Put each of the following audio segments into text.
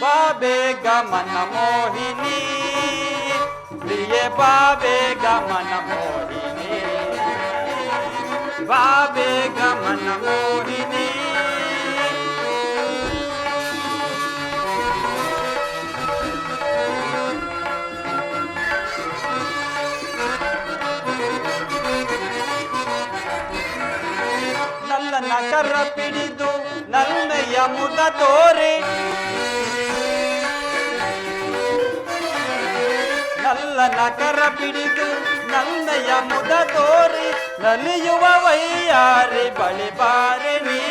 ಬಾ ಬೇಗ ಮನ ಮೋಹಿನಿ, ಪ್ರಿಯೆ ಬಾ ಬೇಗ ಮನ ಮೋಹಿನಿ, ಬಾ ಬೇಗ ಮನ ಮೋಹಿನಿ. ನಲ್ಲನ ಕರ ಪಿಡಿದು ನಲ್ಮೆಯ ಮುದ ತೋರಿ, ನಲ್ಲನ ಕರ ಪಿಡಿದು ನಲ್ಮೆಯ ಮುದ ತೋರಿ, ನಲಿಯುವ ವೈಯಾರಿ ಬಳಿ ಬಾರೆ ನೀ,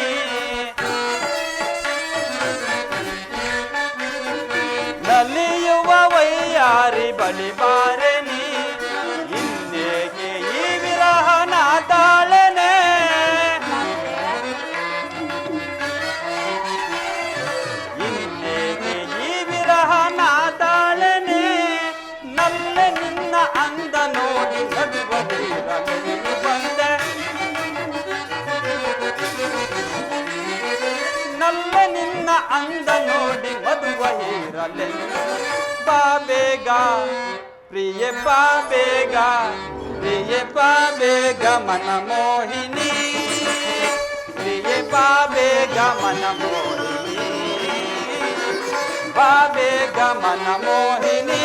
ನಲಿಯುವ ವೈಯಾರಿ ಬಳಿ ಬಾರೆ ನೀ. ಇನ್ನೇಕೆ ಈ ವಿರಹನ ತಾಳನೆ, ಇನ್ನೇಕೆ ಈ ವಿರಹನ ತಾಳನೆ. ನಲ್ಲೆ ನಿನ್ನ ಅಂದ ನೋಡಿ ನಗುವದಿರಲೆಂದು ಬಂದೆ, ನಲ್ಲೆ ನಿನ್ನ ಅಂದ ನೋಡಿ ಮದುವ ಇರಲೆಂದು. ಬಾ ಬೇಗ ಪ್ರಿಯೆ ಬಾ ಬೇಗ, ಪ್ರಿಯೆ ಬಾ ಬೇಗ ಮನ ಮೋಹಿನಿ, ಪ್ರಿಯೆ ಬಾ ಬೇಗ ಮನ ಮೋಹಿನಿ, ಬಾ ಬೇಗ ಮನ ಮೋಹಿನಿ.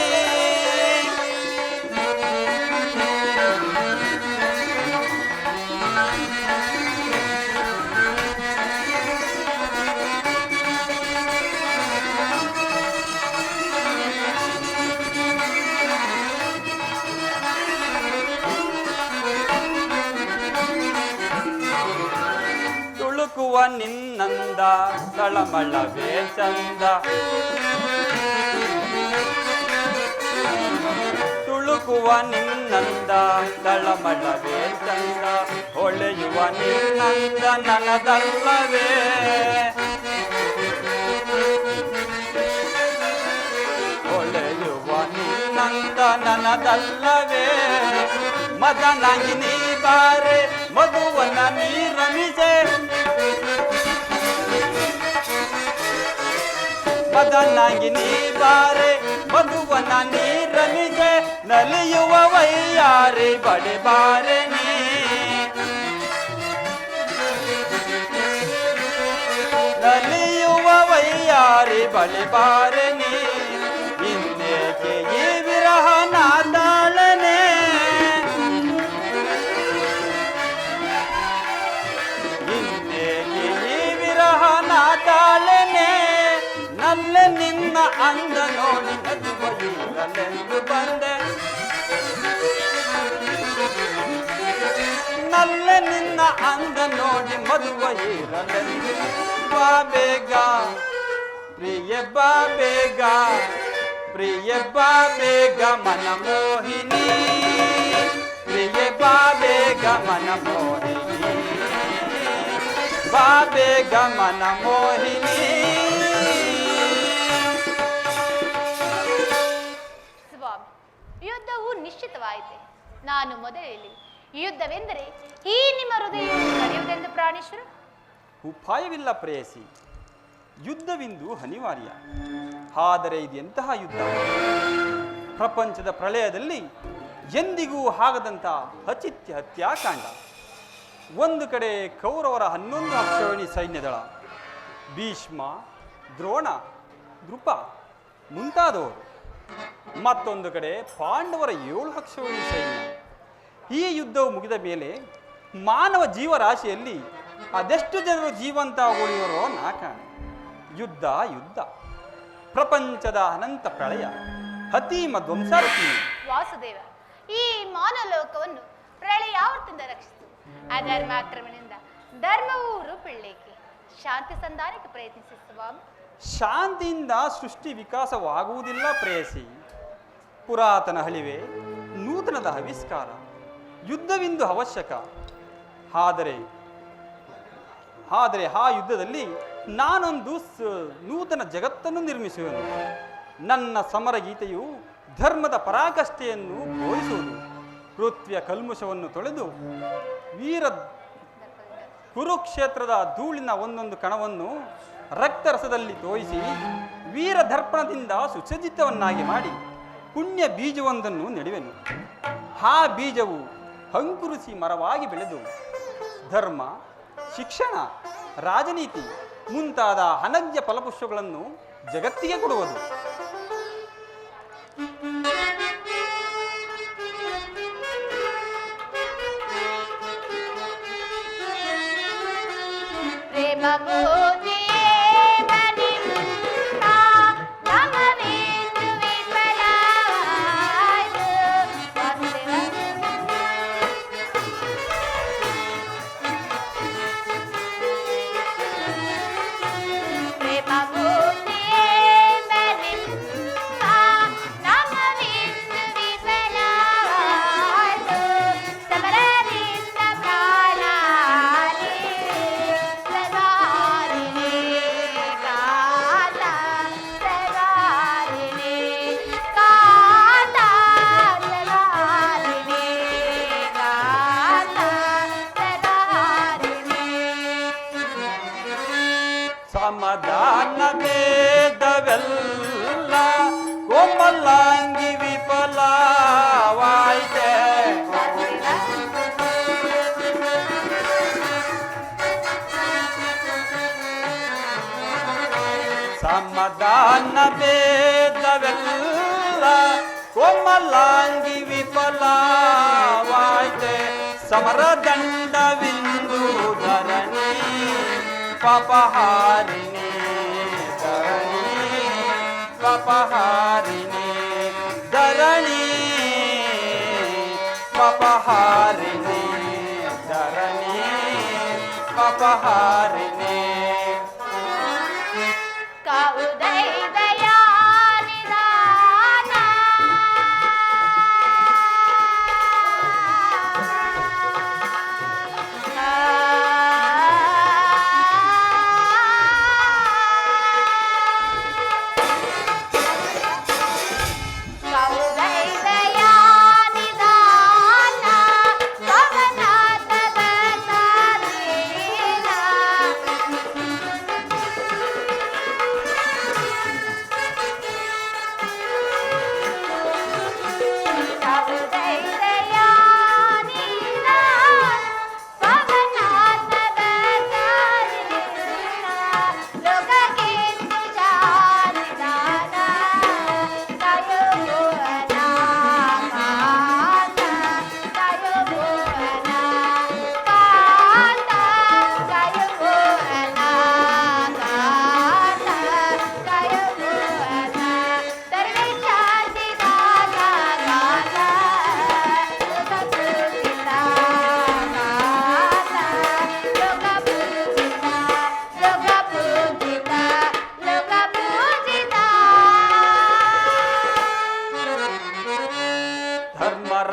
ತುಳುಕುವ ನಿನ್ನಂದ ತಳಮಳವೇ ಚಂದ, ತುಳುಕುವ ನಿನ್ನಂದ ತಳಮಳವೇ ಚಂದ, ಹೊಳೆಯುವ ನಿನ್ನಂದ ನನದಲ್ಲವೇ, ಹೊಳೆಯುವ ನಿನ್ನಂದ ನನದಲ್ಲವೇ. ಮದನಾಗಿ ನೀ ಬಾರೆ ಮಧುವನ ನೀ ರಮಿಸೆ, ಮದನಾಗಿ ನೀ ಬಾರೆ ಮಧುವನ ನೀ ರಮಿಸೆ, ನಲಿಯುವ ವೈಯಾರಿ ಬಳಿ ಬಾರೆ ನೀ, ನಲಿಯುವ ವೈಯಾರಿ ಬಳಿ ಬಾರೆ ನೀ. ಇನ್ನೇಕೆ ಈ ವಿರಹನ ತಾಳನೆ, ಇನ್ನೇಕೆ ಈ ವಿರಹನ ತಾಳನೆ. ನಲ್ಲೆ ನಿನ್ನ ಅಂದ ನೋಡಿ ನಗುವ ಇರಲೆಂದು ಬಂದೆ, ನಲ್ಲೆ ನಿನ್ನ ಅಂದ ನೋಡಿ ಮದುವ ಇರಲೆಂದು. ಬಾ ಬೇಗ ಪ್ರಿಯೆ ಬಾ ಬೇಗ, ಪ್ರಿಯೆ ಬಾ ಬೇಗ ಮನ ಮೋಹಿನಿ, ಪ್ರಿಯೆ ಬಾ ಬೇಗ ಮನ ಮೋಹಿನಿ, ಬಾ ಬೇಗ ಮನ ಮೋಹಿನಿ. ಸ್ವಾಮಿ, ಯುದ್ಧವು ನಿಶ್ಚಿತವಾಯಿತೆ. ನಾನು ಮೊದಲೇ ಹೇಳಿ, ಯುದ್ಧವೆಂದರೆ ಈ ನಿಮ್ಮ ಹೃದಯವನ್ನು ಕರೆಯುವುದೆಂದು ಪ್ರಾಣೇಶ್ವರ. ಉಪಾಯವಿಲ್ಲ ಪ್ರೇಯಸಿ, ಯುದ್ಧವಿಂದು ಅನಿವಾರ್ಯ. ಆದರೆ ಇದು ಎಂತಹ ಯುದ್ಧ? ಪ್ರಪಂಚದ ಪ್ರಳಯದಲ್ಲಿ ಎಂದಿಗೂ ಆಗದಂಥ ಅಚಿತ್ಯ ಹತ್ಯಾಕಾಂಡ. ಒಂದು ಕಡೆ ಕೌರವರ 11 ಅಕ್ಷೋಹಿಣಿ ಸೈನ್ಯದಳ, ಭೀಷ್ಮ, ದ್ರೋಣ, ದೃಪ ಮುಂತಾದವರು. ಮತ್ತೊಂದು ಕಡೆ ಪಾಂಡವರ 7 ಅಕ್ಷೋಹಿಣಿ ಸೈನ್ಯ. ಈ ಯುದ್ಧವು ಮುಗಿದ ಮೇಲೆ ಮಾನವ ಜೀವರಾಶಿಯಲ್ಲಿ ಅದೆಷ್ಟು ಜನರು ಜೀವಂತ ಉಳಿಯುವರೋ ನಾ ಕಾಣೆ. ಯುದ್ಧ ಯುದ್ಧ, ಪ್ರಪಂಚದ ಅನಂತ ಪ್ರಳಯ, ಅತೀಮ ಧ್ವಂಸಾರತಿ. ವಾಸುದೇವ, ಈ ಮಾನವಲೋಕವನ್ನು ಪ್ರಳಯಾವರ್ತಿಂದ ರಕ್ಷಿಸು. ಅಧರ್ಮಾಕ್ರಮಣದಿಂದ ಧರ್ಮವು ರೂಪಿಳ್ಳೇಕೆ, ಶಾಂತಿ ಸಂಧಾನಕ್ಕೆ ಪ್ರಯತ್ನಿಸಿ ಸ್ವಾಮಿ. ಶಾಂತಿಯಿಂದ ಸೃಷ್ಟಿ ವಿಕಾಸವಾಗುವುದಿಲ್ಲ ಪ್ರೇಯಸಿ. ಪುರಾತನ ಹಳಿವೆ, ನೂತನದ ಆವಿಷ್ಕಾರ, ಯುದ್ಧವಿಂದು ಅವಶ್ಯಕ. ಆದರೆ ಆ ಯುದ್ಧದಲ್ಲಿ ನಾನೊಂದು ನೂತನ ಜಗತ್ತನ್ನು ನಿರ್ಮಿಸುವೆನು. ನನ್ನ ಸಮರ ಗೀತೆಯು ಧರ್ಮದ ಪರಾಕಾಷ್ಠೆಯನ್ನು ಬೋಧಿಸುವುದು. ಪೃಥ್ವಿಯ ಕಲ್ಮುಷವನ್ನು ತೊಳೆದು ವೀರ ಕುರುಕ್ಷೇತ್ರದ ಧೂಳಿನ ಒಂದೊಂದು ಕಣವನ್ನು ರಕ್ತರಸದಲ್ಲಿ ತೋಯಿಸಿ ವೀರದರ್ಪಣದಿಂದ ಸುಸಜ್ಜಿತವನ್ನಾಗಿ ಮಾಡಿ ಪುಣ್ಯ ಬೀಜವೊಂದನ್ನು ನೆಡುವೆನು. ಆ ಬೀಜವು ಅಂಕುರಿಸಿ ಮರವಾಗಿ ಬೆಳೆದು ಧರ್ಮ, ಶಿಕ್ಷಣ, ರಾಜನೀತಿ ಮುಂತಾದ ಅನಗ್ಯ ಫಲಪುಷ್ಪಗಳನ್ನು ಜಗತ್ತಿಗೆ ಕೊಡುವುದು. ಸಮಾಧಾನ ಭೇದವೆಲ್ಲ ಕೋಮಲಾಂಗಿ ವಿಫಲವಾಯಿತೆ. ಸಮಾಧಾನ ಭೇದವೆಲ್ಲ ಕೋಮಲಾಂಗಿ ವಿಫಲವಾಯಿತೆ. ಸಮರದಂಡವಿಂದು ಧರಣಿ ಪಾಪಹಾರಿಣಿ ಧರಣಿ ಪಾಪಹಾರಿಣಿ ಧರಣಿ ಪಾಪಹಾರಿಣಿ ಧರಣಿ ಪಾಪಹಾರಿಣಿ.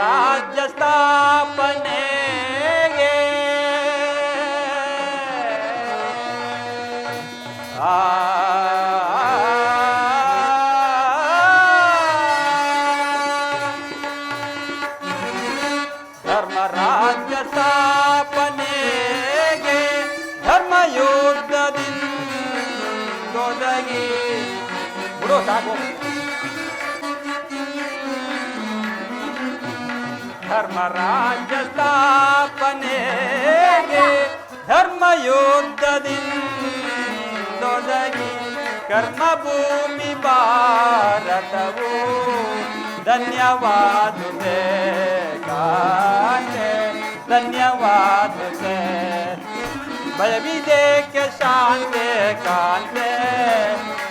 ರಾಜ್ಯ ಸ್ಥಾಪನೆಗೆ ಧರ್ಮ ರಾಜ್ಯ ಸ್ಥಾಪನೆಗೆ ಧರ್ಮಯುದ್ಧದಿಂದೊದಗಿ ಬಿಡು ಸಾಕು. ಧರ್ಮ ರಾಜ್ಯ ಸ್ಥಾಪನೆಗೆ ಧರ್ಮಯುದ್ಧದಿಂದೊದಗಿ ಕರ್ಮಭೂಮಿ ಭಾರತವು ಧನ್ಯವಾದುದೆ ಕಾಂತೆ ಧನ್ಯವಾದುದೆ. ಭಯವಿದೇಕೆ ಶಾಂತೆ ಕಾಂತೆ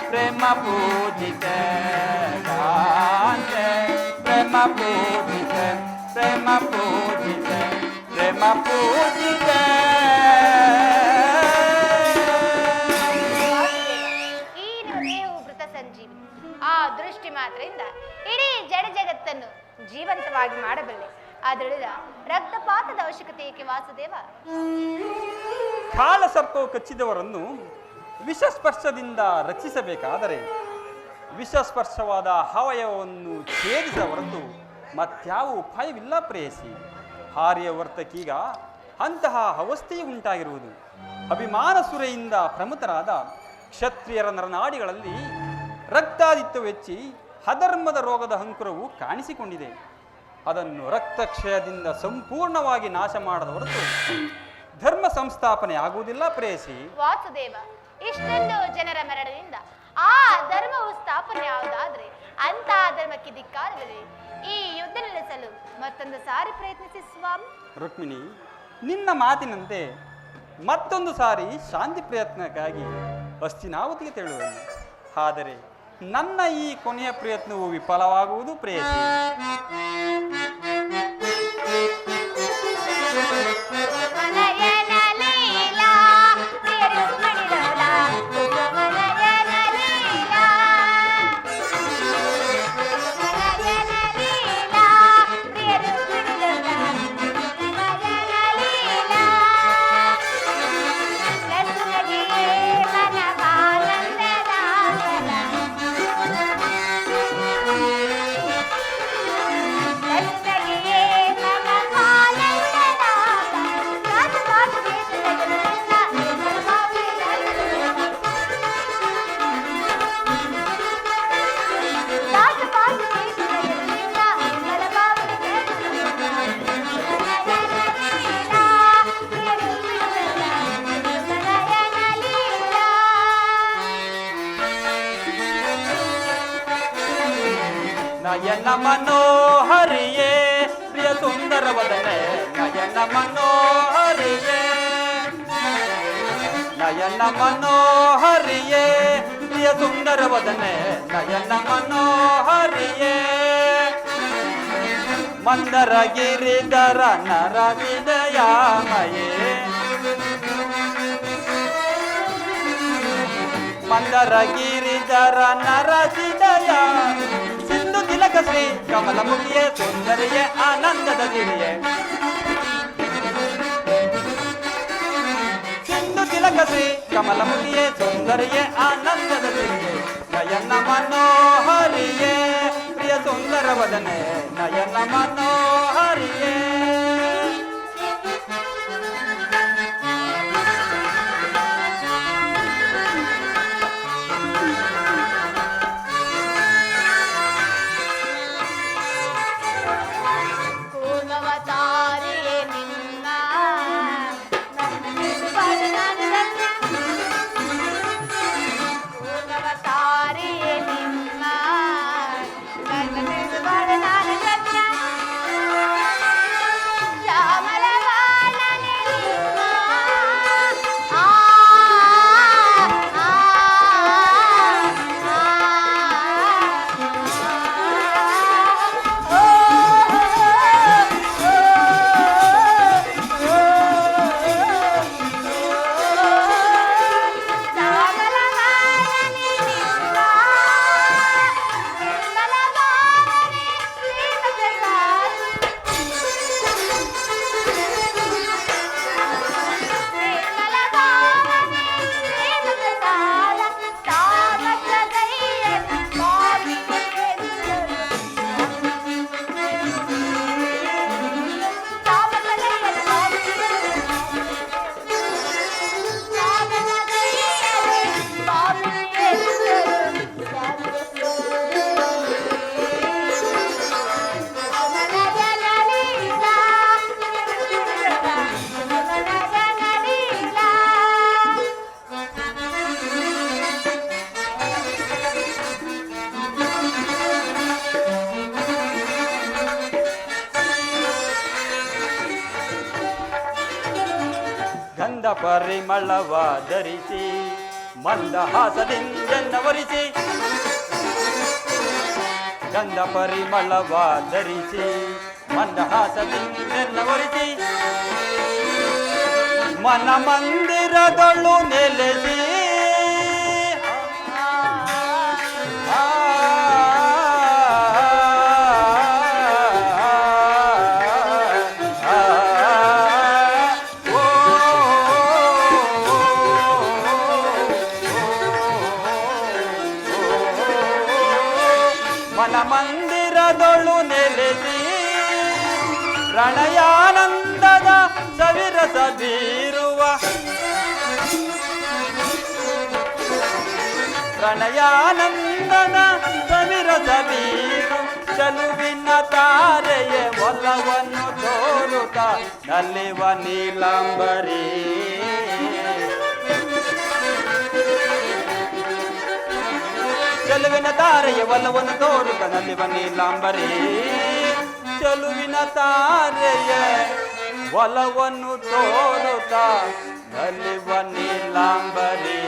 ಪ್ರೇಮ ಪೂಜಿತೆ ಕಾಂತೆ ಪ್ರೇಮ ಪೂಜಿತೆ ಪ್ರೇಮ ಪೂಜಿತೆ ಪ್ರೇಮ ಪೂಜಿತೆ. ಈ ನಿಮ್ಮ ದೇಹವು ಮೃತ ಸಂಜೀವಿ. ಆ ದೃಷ್ಟಿ ಮಾತ್ರದಿಂದ ಇಡೀ ಜಡ ಜಗತ್ತನ್ನು ಜೀವಂತವಾಗಿ ಮಾಡಬಲ್ಲೆ. ಅದರಿಂದ ರಕ್ತಪಾತದ ಅವಶ್ಯಕತೆ ಏಕೆ ವಾಸುದೇವ? ಕಾಲಸರ್ಪವು ಕಚ್ಚಿದವರನ್ನು ವಿಷಸ್ಪರ್ಶದಿಂದ ರಕ್ಷಿಸಬೇಕಾದರೆ ವಿಷಸ್ಪರ್ಶವಾದ ಅವಯವವನ್ನು ಛೇದಿಸ ಹೊರತು ಮತ್ಯಾವ ಉಪಾಯವಿಲ್ಲ ಪ್ರೇಯಸಿ. ಆರ್ಯವರ್ತಕೀಗ ಅಂತಹ ಅವಸ್ಥೆಯು ಉಂಟಾಗಿರುವುದು. ಅಭಿಮಾನ ಸುರೆಯಿಂದ ಪ್ರಮುಖರಾದ ಕ್ಷತ್ರಿಯರ ನರನಾಡಿಗಳಲ್ಲಿ ರಕ್ತಾದಿತ್ಯ ವೆಚ್ಚಿ ಅಧರ್ಮದ ರೋಗದ ಅಂಕುರವು ಕಾಣಿಸಿಕೊಂಡಿದೆ. ಅದನ್ನು ರಕ್ತಕ್ಷಯದಿಂದ ಸಂಪೂರ್ಣವಾಗಿ ನಾಶ ಮಾಡದ ಹೊರತು ಧರ್ಮ ಸಂಸ್ಥಾಪನೆ ಆಗುವುದಿಲ್ಲ ಪ್ರೇಯಸಿ. ವಾಸುದೇವ, ಇಷ್ಟೊಂದು ಜನರ ಮರಣದಿಂದ ಆ ಧರ್ಮವು ಸ್ಥಾಪನೆ ಯಾವುದಾದ್ರೆ ಅಂತ ಧರ್ಮಕ್ಕೆ ಧಿಕ್ಕಾರವಿದೆ. ಈ ಯುದ್ಧ ನಿಲ್ಲಿಸಲು ಮತ್ತೊಂದು ಸಾರಿ ಪ್ರಯತ್ನಿಸಿ ಸ್ವಾಮಿ. ರುಕ್ಮಿಣಿ, ನಿನ್ನ ಮಾತಿನಂತೆ ಮತ್ತೊಂದು ಸಾರಿ ಶಾಂತಿ ಪ್ರಯತ್ನಕ್ಕಾಗಿ ಹಸ್ತಿನಾವತಿಗೆ ತೆರಳುವೆನು. ಆದರೆ ನನ್ನ ಈ ಕೊನೆಯ ಪ್ರಯತ್ನವು ವಿಫಲವಾಗುವುದು ಪ್ರೇಯಸಿ. ನಯನ ಮನೋಹರಿಯೇ ಪ್ರಿಯ ಸುಂದರ ವದನೆ, ನಯನ ಮನೋಹರಿಯೇ, ನಯನ ಮನೋಹರಿಯೇ ಪ್ರಿಯ ಸುಂದರ ವದನೆ, ನಯನ ಮನೋಹರಿಯೇ, ಮಂದರ ಗಿರಿಧರ ನರ ವಿದಯಾಮಯೇ, ಮಂದರ ಗಿರಿಧರ ನರ ಸಿದಯ, ಸಿಂಧು ತಿಲಕ ಶ್ರೀ ಕಮಲ ಮುಗಿಯೇ ಸುಂದರಿಯೇ ಆನಂದದ ಸಿರಿಯೇ, ಸಿಂಧು ತಿಲಕ ಶ್ರೀ ಕಮಲ ಮುಗಿಯೇ ಸುಂದರಿಯೇ ಆನಂದದ ಸಿರಿಯೇ, ನಯನ ಮನೋಹರಿಯೇ ಪ್ರಿಯ ಸುಂದರ ವದನೆ, ನಯನ ಮನೋಹರಿಯೇ. ಗಂಧ ಪರಿಮಳವ ಧರಿಸಿ ಮಂದಹಾಸದಿಂದೆನ್ನವರಿಸಿ, ಗಂಧ ಪರಿಮಳವ ಧರಿಸಿ ಮಂದಹಾಸದಿಂದೆನ್ನವರಿಸಿ, ಮನ ಮಂದಿರದೊಳು ನೆಲೆಸಿ ಮನ ಮಂದಿರದೊಳು ನೆಲೆಸಿ ಪ್ರಣಯಾನಂದದ ಸವಿರಸ ಬೀರುವ, ಪ್ರಣಯಾನಂದದ ತಾರೆಯೇ ಒಲವನ್ನು ತೋರುತ್ತ ನಲಿವ ನೀಲಾಂಬರಿ. ಚೆಲುವಿನ ತಾರೆಯ ಒಲವನ್ನು ತೋರುತ್ತ ನಲಿವ ನೀಲಾಂಬರಿ. ಚೆಲುವಿನ ತಾರೆಯ ಒಲವನ್ನು ತೋರುತ್ತ ನಲಿವ ನೀಲಾಂಬರಿ.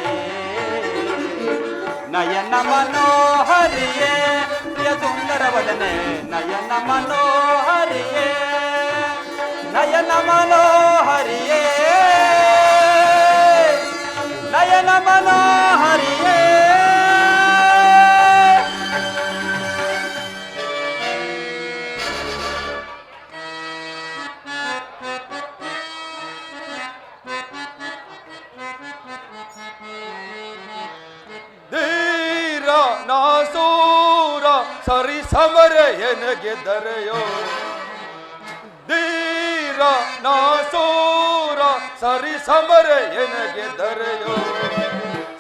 ನಯನ ಮನೋಹರಿಯೇ ಪ್ರಿಯ ಸುಂದರ ವದನೆ ನಯನ ಮನೋಹರಿಯೇ ನಯನ ಮನೋಹರಿಯೇ ನಯನ ಮನೋಹರಿಯೇ. ನಾಸೂರ ಸರಿ ಸಮರ ಎನಗೆ ದರೆಯೋ. ಧೀರ ನಾಸೂರ ಸರಿ ಸಮರ ಎನಗೆ ದರೆಯೋ.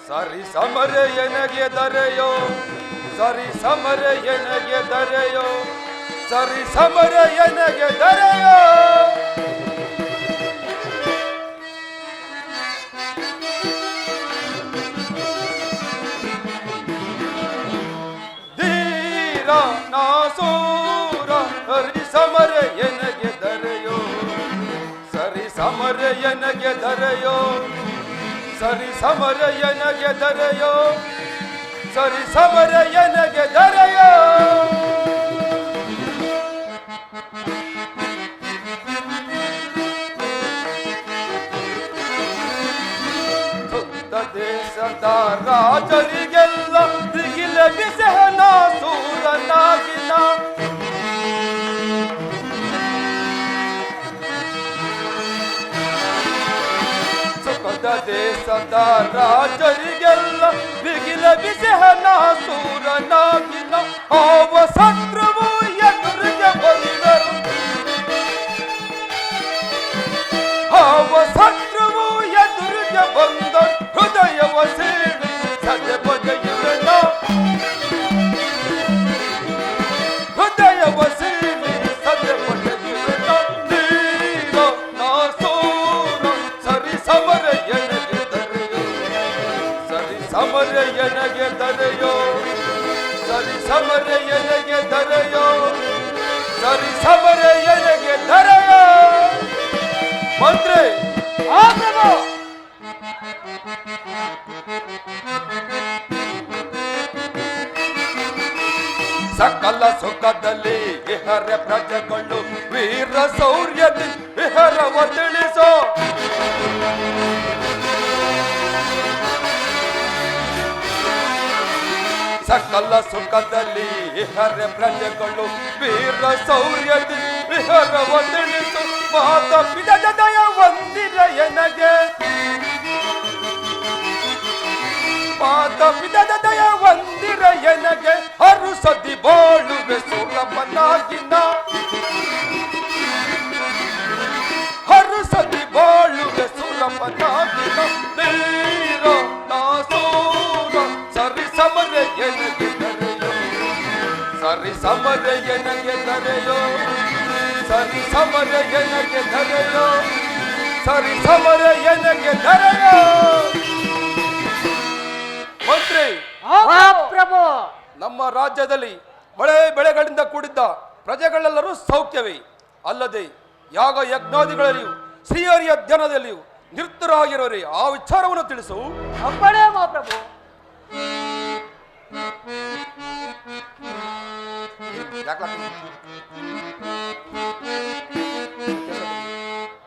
ಸರಿ ಸಮರ ಎನಗೆ ದರೆಯೋ. ಸರಿ ಸಮರ ಎನಗೆ ದರೆಯೋ. ಸರಿ ಸಮರ ಎನಗೆ ದರೆಯೋ. ನಾಸೂರ ಸರಿ ಸಮರ ಎನಗೆ ದರೆಯೋ. ಸರಿ ಸಮರ ಎನಗೆ ದರೆಯೋ. ಸರಿ ಸಮರ ಎನಗೆ ದರೆಯೋ. ಸರಿ ಸಮರ ಎನಗೆ ದರೆಯೋ. ಸುತ್ತ ದೇಶದ ರಾಜರಿಗೆಲ್ಲ ದಿಗಿಲ ಬಿಸಹನ ಸೂರನಾಗಿನ. ಸುಖದ ದೇಶದ ರಾಜರಿಗೆಲ್ಲ ಬಿಗಿಲ ಬಿಸಹನ ಸೂರನಾಗಿನ. ಆವ ಶತ್ರುವು ಎದುರಿಗೆ ಬಂದರು. ಆವ ಶತ್ರುವು ಎದುರಿಗೆ ಬಂದರು. ಹೃದಯವ ಸೇರಿ ಸದೆ ಬಗೆಯುವೆನ. ಹೃದಯವ ಸೇರಿ ಸದೆ ಬಗೆಯುವೆನ. ಧೀರ ನಾಸೂರ ಸರಿ ಸಮರ ಎನಗೆ ದರೆಯೋ. ಸರಿ ಸಮರ ಎನಗೆ ದರೆಯೋ. ಸರಿ ಸಮರ ಎನಗೆ ದರೆಯೋ. ಸರಿ ಸಮರ ಎನಗೆ ದರೆಯೋ. ಮಂತ್ರಿ ಸಕಲ ಸುಖದಲ್ಲಿ ಇಹರ ಪ್ರಜೆಗಳು ವೀರ ಶೌರ್ಯದಿ ಇಹರವ ತಿಳಿಸೋ. ಸಕಲ ಸುಖದಲ್ಲಿ ಇಹರ ಪ್ರಜೆಗಳು ವೀರ ಶೌರ್ಯದಿ ಇಹರವ ತಿಳಿಸು. ಮಾತ ಪಿತದ ದಯ ವಂದಿರ ಎನಗೆ. ಮಾತ ಪಿತದ ದಯ ವಂದಿರ ಎನಗೆ. ಹರುಸದಿ ಬಾಳುವೆ ಸುರಪನಾಗಿನ. ಹರುಸದಿ ಬಾಳುವೆ ಸುರಪನಾಗಿನ. ಧೀರ ನಾಸೂರ ಸರಿ ಸಮರ ಎನಗೆ ದರೆಯೋ. ಸರಿ ಸಮರ ಎನಗೆ ದರೆಯೋ. ಸರಿ ಸಮರ ಎನಗೆ ದರೆಯೋ. ಸರಿ ಸಮರ ಎನಗೆ ದರೆಯೋ. ಮಂತ್ರಿ ಪ್ರಭು, ನಮ್ಮ ರಾಜ್ಯದಲ್ಲಿ ಮಳೆ ಬೆಳೆಗಳಿಂದ ಕೂಡಿದ್ದ ಪ್ರಜೆಗಳೆಲ್ಲರೂ ಸೌಖ್ಯವೇ ಅಲ್ಲದೆ ಯಾಗ ಯಜ್ಞಾದಿಗಳಲ್ಲಿಯೂ ಶ್ರೀಹರಿಯ ಧ್ಯಾನದಲ್ಲಿಯೂ ನಿರತರಾಗಿರುವರೆ ಆ ವಿಚಾರವನ್ನು ತಿಳಿಸು. ಅಪ್ಪಣೆ ಮಹಾಪ್ರಭು.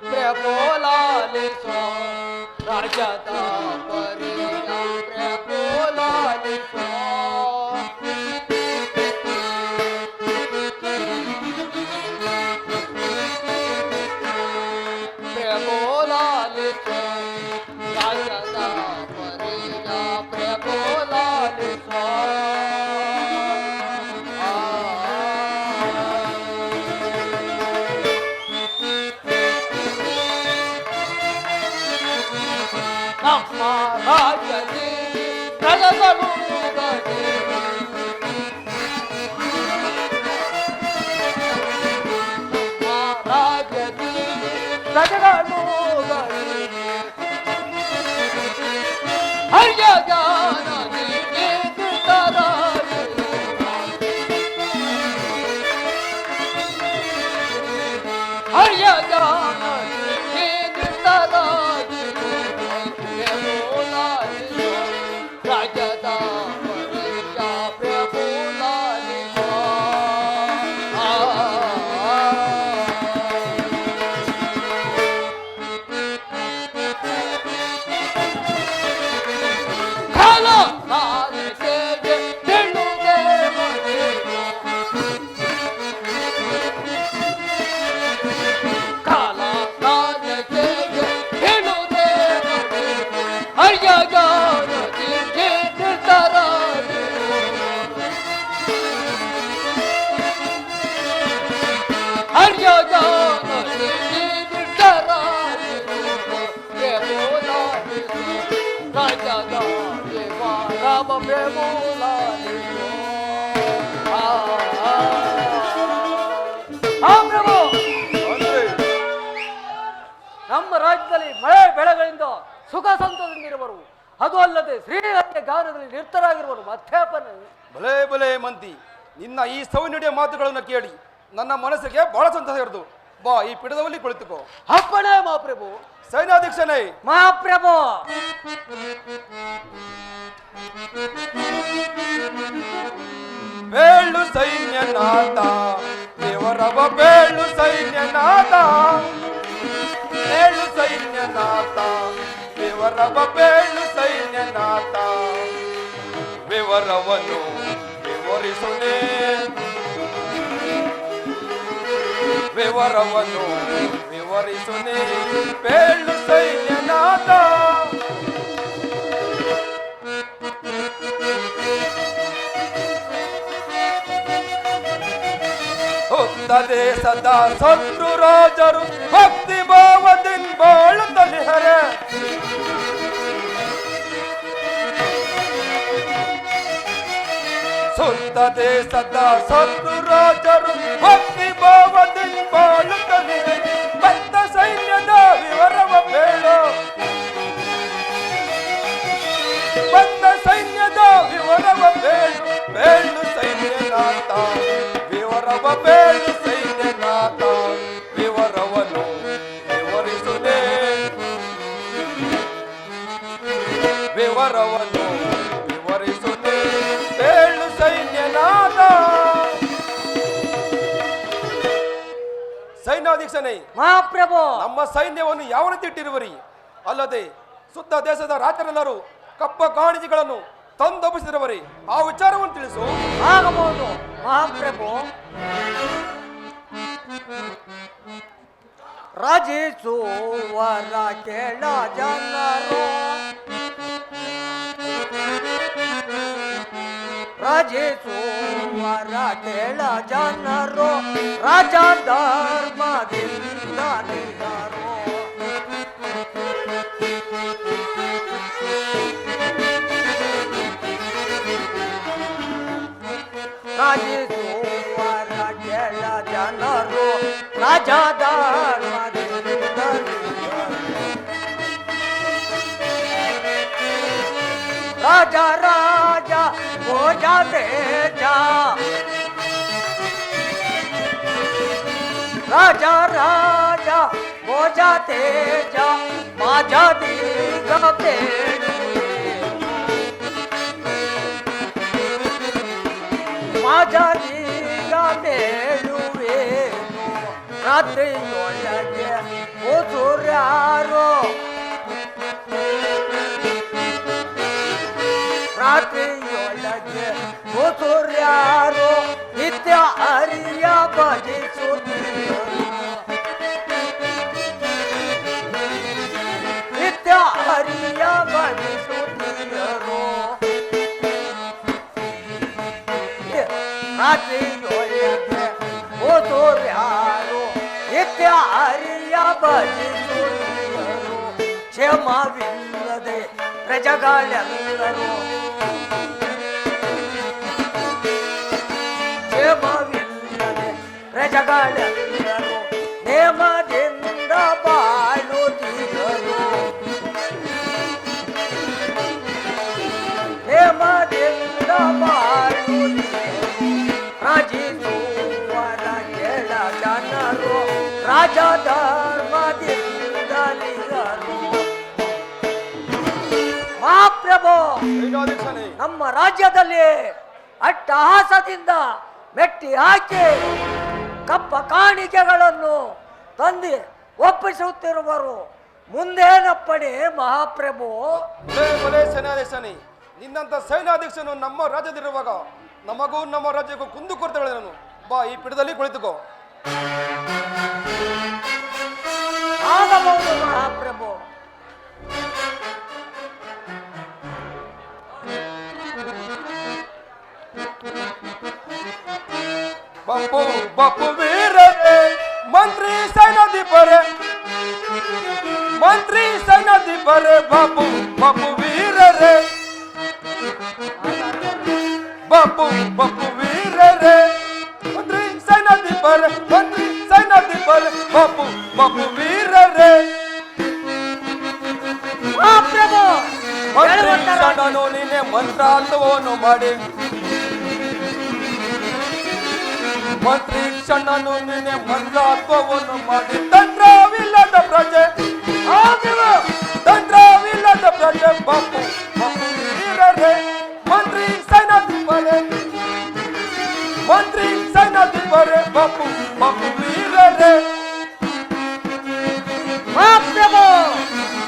ಪ್ರಭು ಲಾಲಿಸೋ ರಾಜದ ಪರಿಯ. ಪ್ರಭು ಲಾಲಿಸೋ. ಪ್ರಭು ಲಾಲಿಸೋ ರಾಜದ ಪರಿಯ. ಪ್ರಭು ಲಾಲಿಸೋ. ನಮ್ಮ ರಾಜ್ಯದಲ್ಲಿ ಪ್ರಜೆಗಳು ರಾಜ್ಯದಲ್ಲಿ ಮಳೆ ಬೆಳೆಗಳಿಂದ ಸುಖ ಸಂತದಿಂದಿರುವರು. ಅದು ಅಲ್ಲದೆ ಶ್ರೀಹರಿಯ ಗಾನದಲ್ಲಿ ನಿರತರಾಗಿರುವರು. ಮತ್ತ್ಯಾಪನ ಭಲೇ ಭಲೇ ಮಂದಿ, ನಿನ್ನ ಈ ಸೌನ್ಯಡಿಯ ಮಾತುಗಳನ್ನು ಕೇಳಿ ನನ್ನ ಮನಸ್ಸಿಗೆ ಬಹಳ ಸಂತೋಷ ಇರೋದು. ಬಾ, ಈ ಪೀಠದಲ್ಲಿ ಕುಳಿತುಕೋ. ಅಪ್ಪಣೆ ಮಹಾಪ್ರಭು. ಸೈನ್ಯಾಧ್ಯಕ್ಷನೇ. ಮಹಾಪ್ರಭು. ಬೇಳು ಸೈನ್ಯನಾಥ ದೇವರವ, ಬೇಳು ಸೈನ್ಯನಾಥ, ಬೇಳು ಸೈನ್ಯನಾಥ ದೇವರವ, ಬೇಳು ಸೈನ್ಯನಾಥ. ವಿವರವನ್ನು ವಿವರಿಸುನೇ, ವಿವರವನ್ನು ವಿವರಿಸುನೇ, ಬೇಳು ಸೈನ್ಯನಾಥ. ಉತ್ತದೆ ಸದಾ ಶತ್ರು ರಾಜರು ಭಕ್ತಿ ಭಾವದಿಂದ ಬಾಳುತ್ತಲಿಹರೆ. ಸುತ್ತದೆ ಸದಾ ಶತ್ರು ರಾಜರು ಭಕ್ತಿ ಭಾವದಿಂದ ಬಾಳುತ್ತಲಿಹರೆ. ಬದ್ಧ ಸೈನ್ಯದ ವಿವರವ ಬೇಳು, ಬದ್ಧ ಸೈನ್ಯದ ವಿವರವ ಬೇಳು, ಬೇಳು ಸೈನ್ಯನಾಥ ವಿವರವ, ಬೇಳು ಸೈನ್ಯನಾಥ. ವಿವರವನ್ನು ವಿವರಿಸುನೇ, ವಿವರವನ್ನು ವಿವರಿಸುನೇ, ಬೇಳು ಸೈನ್ಯನಾಥ. ಸೈನ್ಯಾಧೀಕ್ಷನೇ. ಮಹಾಪ್ರಭು. ನಮ್ಮ ಸೈನ್ಯವನ್ನು ಯಾವ ರೀತಿ ಇಟ್ಟಿರುವರಿ? ಅಲ್ಲದೆ ಸುತ್ತ ದೇಶದ ರಾಜರೆಲ್ಲರೂ ಕಪ್ಪ ಕಾಣಿಕೆಗಳನ್ನು ತಂದೊಪ್ಪಿಸಿರುವರಿ. ಆ ವಿಚಾರವನ್ನು ತಿಳಿಸು. ಆಗಬಹುದು ಮಹಾಪ್ರಭು. ರಾಜಿಸುವರ ಕೇಳ ಜನರು, ರಾಜಿಸುವರ ಕೇಳ ಜನರು, ರಾಜ ಧರ್ಮದಿಂದ ನಿಗರು. ರಾಜಿಸುವರ ಕೆಳ ಜನರು, ರಾಜ ಧರ್ಮದಿಂದ ರಾಜ ರಾಜ ಭೋಜ ತೇಜ, ರಾಜ ರಾಜ ಭೋಜ ತೇಜ, ಮಾಜ ದೀಗ ಬೇಡು, ಮಾಜ ದೀಗ ಬೇಡುವೇನು. ರಾತ್ರಿಯೊಳಗೆ ಉಸುರ್ಯಾರೋ, ರಾತ್ರಿಯೊಳಗೆ ಉಸುರ್ಯಾರೋ, ನಿತ್ಯ ಹರಿಯ ಭಜಿಸುತ್ತೀರು, ನಿತ್ಯ ಹರಿಯ ಭಜಿಸುತ್ತೀರು. ರಾತ್ರಿಯೊಳಗೆ ಉಸುರ್ಯಾರೋ, ನಿತ್ಯ ಹರಿಯ ಭಜಿಸುತ್ತೀರು. ಕ್ಷಮವಿಲ್ಲದೆ ಪ್ರಜೆಗಳೆಲ್ಲರೂ, ಕ್ಷೇಮವಿಲ್ಲದೆ ಪ್ರಜೆಗಳೆಲ್ಲರೂ ನೇಮದಿಂದ ಬಾಳುತ್ತಿದ್ದರು, ನೇಮದಿಂದ ಬಾಳುತ್ತಿದ್ದರು. ರಾಜಿಸುವರ ಕೆಳ ಜನರು, ರಾಜ ಧರ್ಮದಿಂದ ನಿಗರು. ಮಹಾಪ್ರಭು. ನಮ್ಮ ರಾಜ್ಯದಲ್ಲಿ ಅಟ್ಟಹಾಸದಿಂದ ಮೆಟ್ಟಿ ಹಾಕಿ ಕಪ್ಪ ಕಾಣಿಕೆಗಳನ್ನು ತಂದು ಒಪ್ಪಿಸುತ್ತಿರುವರು. ಮುಂದೇನಪ್ಪಣೆ ಮಹಾಪ್ರಭು? ಸೇನಾಧೀಶನೇ, ನಿನ್ನಂತ ಸೈನ್ಯಾಧೀಶನು ನಮ್ಮ ರಾಜ್ಯದಲ್ಲಿರುವಾಗ ನಮಗೂ ನಮ್ಮ ರಾಜ್ಯಕ್ಕೂ ಕುಂದು ಕೊರತೆಗಳನ್ನು. ಬಾ, ಈ ಪೀಠದಲ್ಲಿ ಕುಳಿತುಕೋ. ಆಗಬಹುದು ಮಹಾಪ್ರಭು. ಬಪ್ಪು ಬಪ್ಪು ವೀರರೇ, ಮಂತ್ರಿ ಸೈನ್ಯಾಧಿಪರೇ, ಮಂತ್ರಿ ಸೈನ್ಯಾಧಿಪರೇ, ಬಪ್ಪು ಬಪ್ಪು ವೀರರೇ, ಬಪ್ಪು ಬಪ್ಪು ವೀರರೇ, ಮಂತ್ರಿ ಸೈನ್ಯಾಧಿಪರೇ, ಮಂತ್ರಿ ಸೈನ್ಯಾಧಿಪರೇ, ಬಪ್ಪು ಬಪ್ಪು ವೀರರೇ. ಕ್ಷಣನು ನಿನ್ನೆ ಮಂತ್ರಾರ್ಥವನ್ನು ಮಾಡಿ ಮಂತ್ರಿ ಕ್ಷಣನು ನಿನ್ನೆ ಮಂತ್ರಾರ್ಥವನ್ನು ಮಾಡಿ ತಂತ್ರವಿಲ್ಲದ ಪ್ರಜೆ ತಂತ್ರವಿಲ್ಲದ ಪ್ರಜೆ ಬಾಪು ಬಾಪು ವೀರರೇ ಮಂತ್ರಿ ಸೈನಾಧಿಪರೇ ಮಂತ್ರಿ ಸೈನಾಧಿಪರೇ ಬಾಪು ಬಾಪು ವೀರರೇ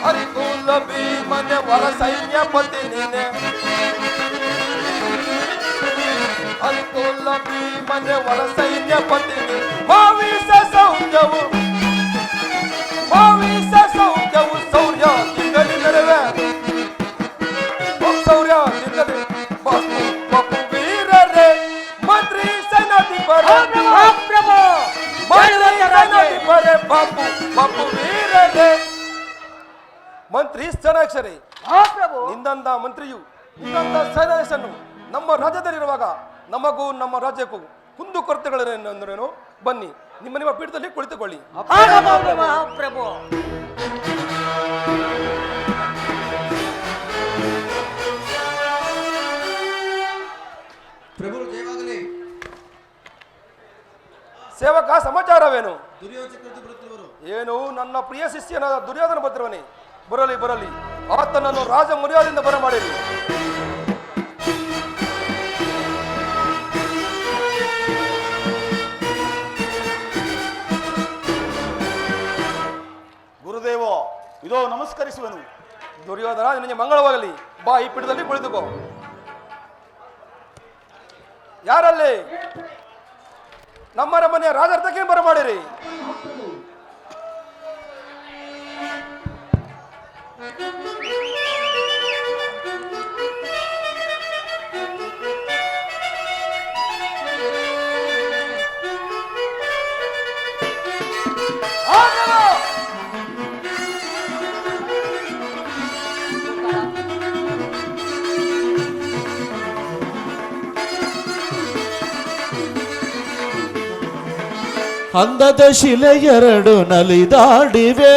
ಹರಿಕುಲ ಭೀಮನೆ ವರ ಸೈನ್ಯಪತಿ ನೀನೆ ಹರಿಕುಲ ಭೀಮನೆ ವರ ಸೈನ್ಯಪತಿ ಮಾವಿಸ ಸೌಖ್ಯವು ಮಾವಿಸ ಸೌಖ್ಯವು ಸೌರ್ಯದಿಂದಲೇ ನಡೆವೆ ಸೌರ್ಯದಿಂದಲೇ ಬಾಪು ಬಾಪು ವೀರರೇ ಮಂತ್ರಿ ಸೈನಾಧಿಪರೇ ಮಂತ್ರಿ ಸೈನಾಧಿಪರೇ ಬಾಪು ಬಾಪು ವೀರರೇ ಮಂತ್ರಿ ಸ್ತನಾಕ್ಷರಿ ನಿಂದಂತ ಮಂತ್ರಿಯು ನಿಂದಂತ ಸೇನಾಧೀಶನು ನಮ್ಮ ರಾಜ್ಯದಲ್ಲಿರುವಾಗ ನಮಗೂ ನಮ್ಮ ರಾಜ್ಯಕ್ಕೂ ಕುಂದು ಕೊರತೆಗಳೇನೆಂದರೇನು ಬನ್ನಿ ನಿಮ್ಮ ನಿಮ್ಮ ಪೀಠದಲ್ಲಿ ಕುಳಿತುಕೊಳ್ಳಿ. ಪ್ರಭು ಪ್ರಭು ಜಯವಾಗಲಿ. ಸೇವಕ ಸಮಾಚಾರವೇನು? ದುರ್ಯೋಧನ ಚಕ್ರವರ್ತಿ ಬರುತ್ತಿರುವರು. ಏನು ನನ್ನ ಪ್ರಿಯ ಶಿಷ್ಯನಾದ ದುರ್ಯೋಧನ ಬರ್ತಿರುವನೆ ಬರಲಿ ಬರಲಿ ಆತನನ್ನು ರಾಜ ಮರ್ಯಾದೆಯಿಂದ ಬರಮಾಡಿರಿ. ಗುರುದೇವ ಇದೋ ನಮಸ್ಕರಿಸುವೆನು. ದುರ್ಯೋಧನ ನಿನಗೆ ಮಂಗಳವಾಗಲಿ. ಬಾ ಈ ಪೀಠದಲ್ಲಿ ಕುಳಿತುಕೋ. ಯಾರಲ್ಲಿ ನಮ್ಮ ಮನೆಯ ರಾಜಾರ್ಥಕ್ಕೆ ಬರಮಾಡಿರಿ. ಅಂದದ ಶಿಲೆ ಎರಡು ನಲಿದಾಡಿವೆ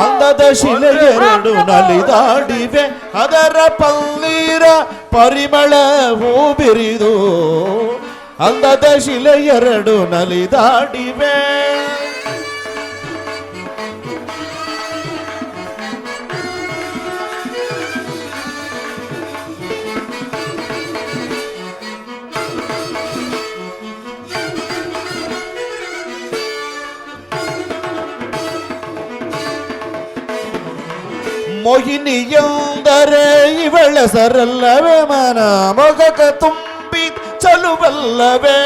ಅಂದದ ಶಿಲೆ ಎರಡು ನಲಿದಾಡಿವೆ ಅದರ ಪನ್ನೀರ ಪರಿಮಳ ಹೂ ಬಿರಿದು ಅಂದದ ಶಿಲೆ ಎರಡು ನಲಿದಾಡಿವೆ ಮೋಹಿನಿ ಎಂದರೆ ಇವಳ ಸರಲ್ಲವೇ ಮನ ಮೊಗಕ ತುಂಬಿ ಚಲುವಲ್ಲವೇ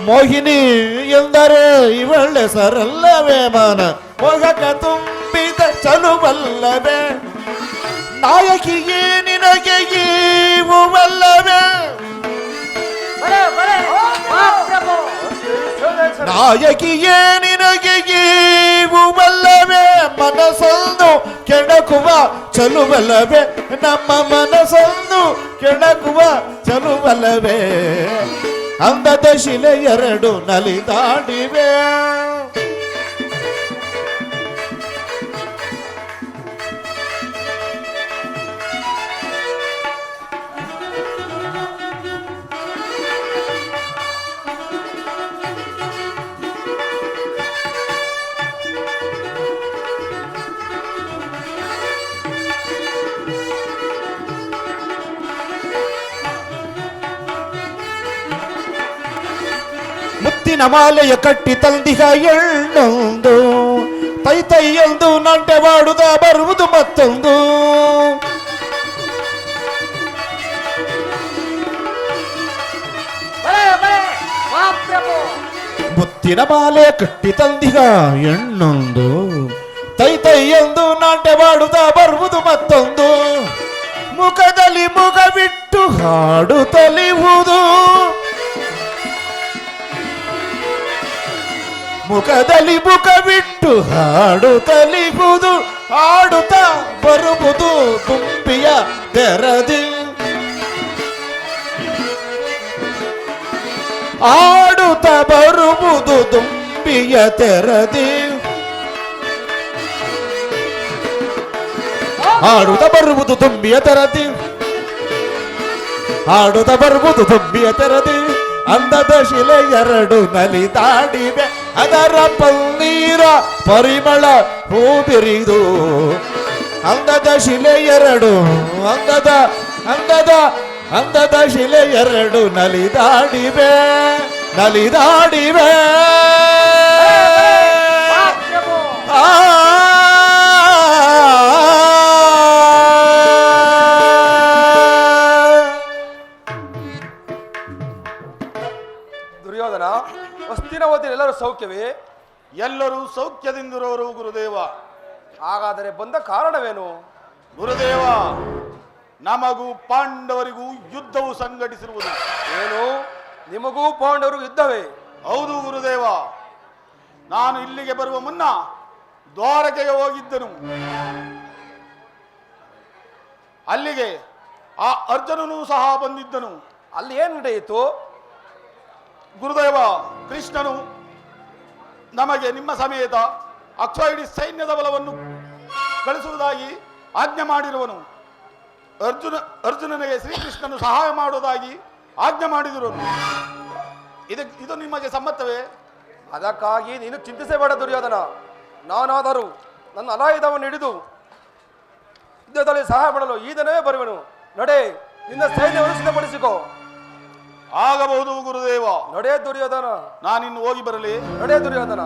ಮೋಹಿನಿ ಎಂದರೆ ಇವಳ ಸರಲ್ಲವೇ ಮನ ಮೊಗಕ ತುಂಬಿದ ಚಲುವಲ್ಲವೇ ನಾಯಕಿಯೇ ನಿನಗೆ ಈವುವಲ್ಲವೇ ನಾಯಕಿಯೇ ನಿನಗೆ ಈವುವಲ್ಲವೇ ಮನಸ್ಸನ್ನು ಕೆಣಕುವ ಚಲುವಲ್ಲವೇ ನಮ್ಮ ಮನಸ್ಸನ್ನು ಕೆಣಕುವ ಚಲುವಲ್ಲವೇ ಅಂದದ ಶಿಲೆ ಎರಡು ನಲಿದಾಡಿವೆ ಮುತ್ತಿನ ಮಾಲೆಯ ಕಟ್ಟಿ ತಂದಿಗ ಎಳ್ಳೊಂದು ತೈ ತೈಯೊಂದು ನಾಟ್ಯವಾಡುದ ಬರುವುದು ಮತ್ತೊಂದು ಮುತ್ತಿನ ಮಾಲೆಯ ಕಟ್ಟಿ ತಂದಿಗ ಎಣ್ಣೊಂದು ತೈ ತೈಯೊಂದು ನಾಟ್ಯವಾಡುದ ಬರುವುದು ಮತ್ತೊಂದು ಮುಖದಲ್ಲಿ ಮುಖವಿಟ್ಟು ಹಾಡು ತಲಿಯುವುದು ಮುಖದಲ್ಲಿ ಮುಖವಿಟ್ಟು ಹಾಡು ತಲಿಯುವುದು ಹಾಡುತ್ತಾ ಬರುವುದು ತುಂಬಿಯ ತೆರದಿ ಆಡುತ್ತ ಬರುವುದು ದುಂಬಿಯ ತೆರದಿ ಆಡುತ್ತ ಬರುವುದು ತುಂಬಿಯ ತೆರದಿ ಆಡುತ್ತ ಬರುವುದು ತುಂಬಿಯ ತೆರದಿ ಅಂದದ ಶಿಲೆ ಎರಡು ನಲಿದಾಡಿವೆ ಅದರ ಪನ್ನೀರ ಪರಿಮಳ ಹೂ ಬಿರಿದು ಅಂದದ ಶಿಲೆ ಎರಡು ಅಂದದ ಶಿಲೆ ಎರಡು ನಲಿದಾಡಿವೆ ದುರ್ಯೋಧನ, ಹಸ್ತಿನಾವತಿ ಎಲ್ಲರೂ ಸೌಖ್ಯವೇ? ಎಲ್ಲರೂ ಸೌಖ್ಯದಿಂದಿರೋರು ಗುರುದೇವ. ಹಾಗಾದರೆ ಬಂದ ಕಾರಣವೇನು? ಗುರುದೇವ, ನಮಗೂ ಪಾಂಡವರಿಗೂ ಯುದ್ಧವು ಸಂಘಟಿಸಿರುವುದು. ಏನು, ನಿಮಗೂ ಪಾಂಡವರು ಯುದ್ಧವೇ? ಹೌದು ಗುರುದೇವ. ನಾನು ಇಲ್ಲಿಗೆ ಬರುವ ಮುನ್ನ ದ್ವಾರಕೆಗೆ ಹೋಗಿದ್ದನು. ಅಲ್ಲಿಗೆ ಆ ಅರ್ಜುನನು ಸಹ ಬಂದಿದ್ದನು. ಅಲ್ಲಿ ಏನು ನಡೆಯಿತು? ಗುರುದೇವ, ಕೃಷ್ಣನು ನಮಗೆ ನಿಮ್ಮ ಸಮೇತ ಅಕ್ಷೋಹಿಣಿ ಸೈನ್ಯದ ಬಲವನ್ನು ಕಳಿಸುವುದಾಗಿ ಆಜ್ಞೆ ಮಾಡಿರುವನು. ಅರ್ಜುನನಿಗೆ ಶ್ರೀಕೃಷ್ಣನು ಸಹಾಯ ಮಾಡುವುದಾಗಿ ಆಜ್ಞೆ ಮಾಡಿದಿರುವನು. ಇದು ನಿಮಗೆ ಸಮ್ಮತವೇ? ಅದಕ್ಕಾಗಿ ನೀನು ಚಿಂತಿಸಬೇಡ ದುರ್ಯೋಧನ. ನಾನಾದರೂ ನನ್ನ ಅಲಾಯುಧವನ್ನು ಹಿಡಿದು ಯುದ್ಧದಲ್ಲಿ ಸಹಾಯ ಮಾಡಲು ಈ ದಿನವೇ ಬರುವೆನು. ನಡೆ, ನಿನ್ನ ಸೈನ್ಯವನ್ನು ಸಿದ್ಧಪಡಿಸಿಕೋ. ಆಗಬಹುದು ಗುರುದೇವ. ನಡೆ ದುರ್ಯೋಧನ. ನಾನಿನ್ನು ಹೋಗಿ ಬರಲಿ? ನಡೆ ದುರ್ಯೋಧನ.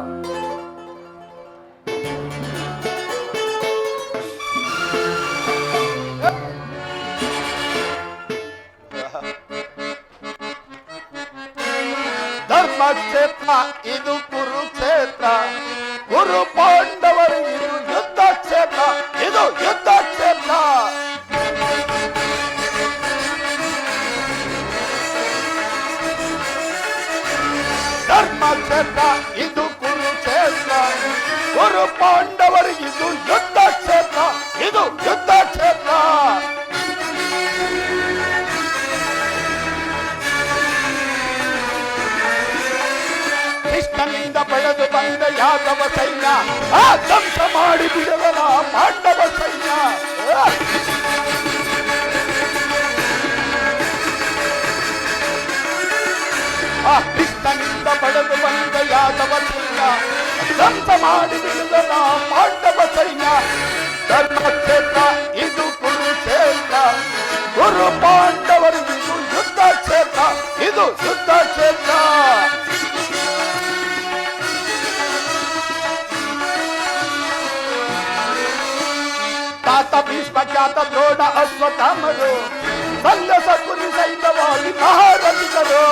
ಧರ್ಮಕ್ಷೇತ್ರ ಇದು ಕುರುಕ್ಷೇತ್ರ, ಕುರು ಪಾಂಡವರು ಇದು ಯುದ್ಧ ಕ್ಷೇತ್ರ, ಇದು ಯುದ್ಧ ಕ್ಷೇತ್ರ. ಧರ್ಮಕ್ಷೇತ್ರ ಇದು ಕುರುಕ್ಷೇತ್ರ, ಕುರು ಪಾಂಡವರು ಇದು ಯುದ್ಧ ಕ್ಷೇತ್ರ, ಇದು ಯುದ್ಧ ಕ್ಷೇತ್ರ. ಕೃಷ್ಣನಿಂದ ಬೆಳೆದು ಬಂದ ಯಾದವ ಸೈನ್ಯ ಆ ಧ್ವಂಸ ಮಾಡಿ ಬಿಡವನ ಪಾಂಡವ ಸೈನ್ಯ. ಆ ಕೃಷ್ಣನಿಂದ ಬೆಳೆದು ಬಂದ ಯಾದವ ಸೈನ್ಯ ಧ್ವಂಸ ಮಾಡಿ ಬಿಡವನ ಪಾಂಡವ ಸೈನ್ಯ. ಧರ್ಮಕ್ಷೇತ್ರ ಇದು ಕುರುಕ್ಷೇತ್ರ, ಕುರು ಪಾಂಡವರು ಇದು ಯುದ್ಧ ಕ್ಷೇತ್ರ, ಇದು ಯುದ್ಧ ಕ್ಷೇತ್ರ. ತಾತ ಭೀಷ್ಮ ಖ್ಯಾತ ದ್ರೋಣ ಅಶ್ವತ್ಥಾಮರು ಸಲ್ಲ ಸಕುನಿ ಸೈನ್ಯವಾಗಿ ಮಹಾರಥಿಕರು.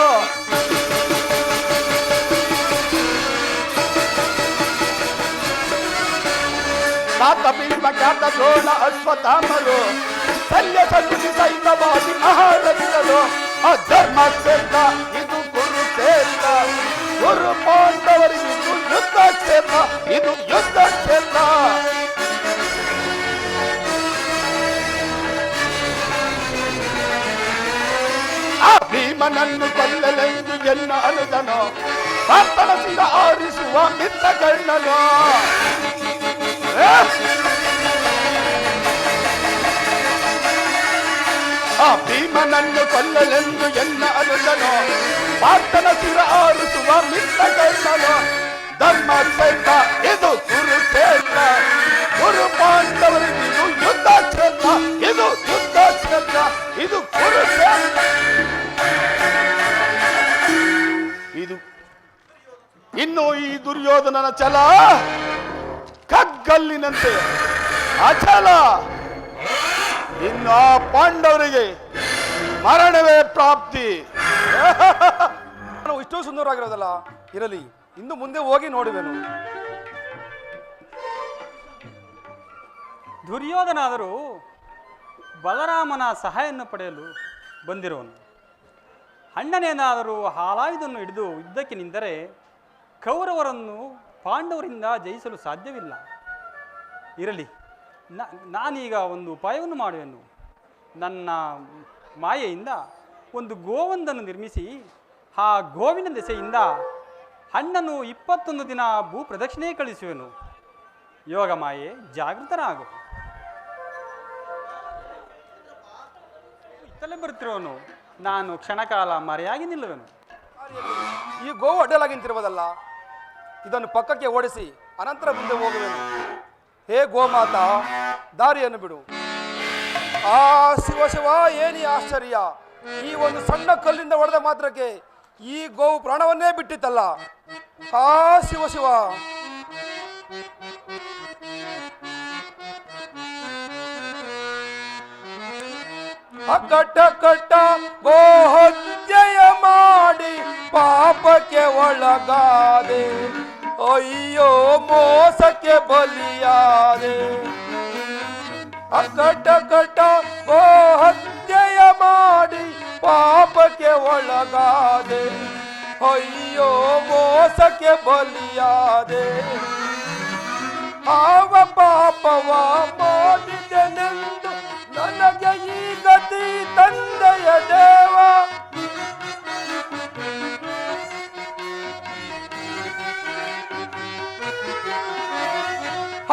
ತಾತ ಭೀಷ್ಮ ಖ್ಯಾತ ದ್ರೋಣ ಅಶ್ವತ್ಥಾಮರು ಸಲ್ಲ ಸಕುನಿ ಸೈನ್ಯವಾಗಿ ಮಹಾರಥಿಕರು. ಧರ್ಮ ಕ್ಷೇತ್ರ ಇದು ಕುರುಕ್ಷೇತ್ರ, ಕುರು ಪಾಂಡವರಿಗೆ ಇದು ಯುದ್ಧ ಕ್ಷೇತ್ರ, ಇದು ಯುದ್ಧ ಕ್ಷೇತ್ರ. ಆ ಭೀಮನನ್ನು ಕೊಲ್ಲಲೆಂದು ಎನ್ನ ಅನುದನೋ ಭಕ್ತನ ಶಿರ ಆರಿಸುವ ಮಿತ್ತ ಕಣ್ಣನೋ. ಆ ಭೀಮನನ್ನು ಕೊಲ್ಲಲೆಂದು ಎನ್ನ ಅನುದನೋ ಭಕ್ತನ ಶಿರ ಆರಿಸುವ ಮಿತ್ತ ಕಣ್ಣನೋ. ಧರ್ಮ ಕ್ಷೇತ್ರ ಇದು ಕುರುಕ್ಷೇತ್ರ, ಕುರು ಪಾಂಡವರಿಗೆ ಇದು ಯುದ್ಧ ಕ್ಷೇತ್ರ, ಇದು ಯುದ್ಧ ಕ್ಷೇತ್ರ, ಇದು ಕುರುಕ್ಷೇತ್ರ. ಇದು ಇನ್ನು ಈ ದುರ್ಯೋಧನನ ಛಲ ಕಗ್ಗಲ್ಲಿನಂತೆ ಅಚಲ. ಇನ್ನು ಆ ಪಾಂಡವರಿಗೆ ಮರಣವೇ ಪ್ರಾಪ್ತಿ. ಇಷ್ಟೋ ಸುಂದರವಾಗಿರೋದಲ್ಲ, ಇರಲಿ, ಇನ್ನು ಮುಂದೆ ಹೋಗಿ ನೋಡುವೆನು. ದುರ್ಯೋಧನಾದರೂ ಬಲರಾಮನ ಸಹಾಯವನ್ನು ಪಡೆಯಲು ಬಂದಿರುವನು. ಅಣ್ಣನೇನಾದರೂ ಹಾಲಾಯುಧನ್ನು ಹಿಡಿದು ಯುದ್ಧಕ್ಕೆ ನಿಂತರೆ ಕೌರವರನ್ನು ಪಾಂಡವರಿಂದ ಜಯಿಸಲು ಸಾಧ್ಯವಿಲ್ಲ. ಇರಲಿ, ನಾನೀಗ ಒಂದು ಉಪಾಯವನ್ನು ಮಾಡುವೆನು. ನನ್ನ ಮಾಯೆಯಿಂದ ಒಂದು ಗೋವೊಂದನ್ನು ನಿರ್ಮಿಸಿ ಆ ಗೋವಿನ ದೆಸೆಯಿಂದ ಹಣ್ಣನ್ನು 21 ದಿನ ಭೂ ಪ್ರದಕ್ಷಿಣೆ ಕಳಿಸುವೆನು. ಯೋಗ ಮಾಯೆ ಜಾಗೃತನಾಗು. ಇತ್ತಲೇ ಬರುತ್ತಿರುವನು, ನಾನು ಕ್ಷಣಕಾಲ ಮರೆಯಾಗಿ ನಿಲ್ಲುವೆನು. ಈ ಗೋವು ಅಡ್ಡಲಾಗಿ ನಿಂತಿರುವುದಲ್ಲ, ಇದನ್ನು ಪಕ್ಕಕ್ಕೆ ಓಡಿಸಿ ಅನಂತರ ಮುಂದೆ ಹೋಗುವೆನು. ಹೇ ಗೋಮಾತಾ, ದಾರಿಯನ್ನು ಬಿಡು. ಆ ಶಿವ ಶಿವ, ಏನಿ ಆಶ್ಚರ್ಯ! ಈ ಒಂದು ಸಣ್ಣ ಕಲ್ಲಿಂದ ಹೊಡೆದ ಮಾತ್ರಕ್ಕೆ ಈ ಗೋವು ಪ್ರಾಣವನ್ನೇ ಬಿಟ್ಟಿತ್ತಲ್ಲ. ಆ ಶಿವ ಶಿವ! ಅಕಟ ಕಟ್ಟ ಗೋಹತ್ಯೆಯ ಮಾಡಿ ಪಾಪಕ್ಕೆ ಒಳಗಾದೆ, ಅಯ್ಯೋ ಮೋಸಕ್ಕೆ ಬಲಿಯಾದೆ. ಅಕಟ ಕಟ್ಟ ಗೋಹತ್ಯೆಯ ಮಾಡಿ ಪಾಪಕ್ಕೆ ಒಳಗಾದೆ, ಅಯ್ಯೋ ಮೋಸಕ್ಕೆ ಬಲಿಯಾದೆ. ಆವ ಪಾಪವ ಮಾಡಿದೆನೆಂದು ನನಗೆ ಈ ಗತಿ ತಂದೆಯ ದೇವ.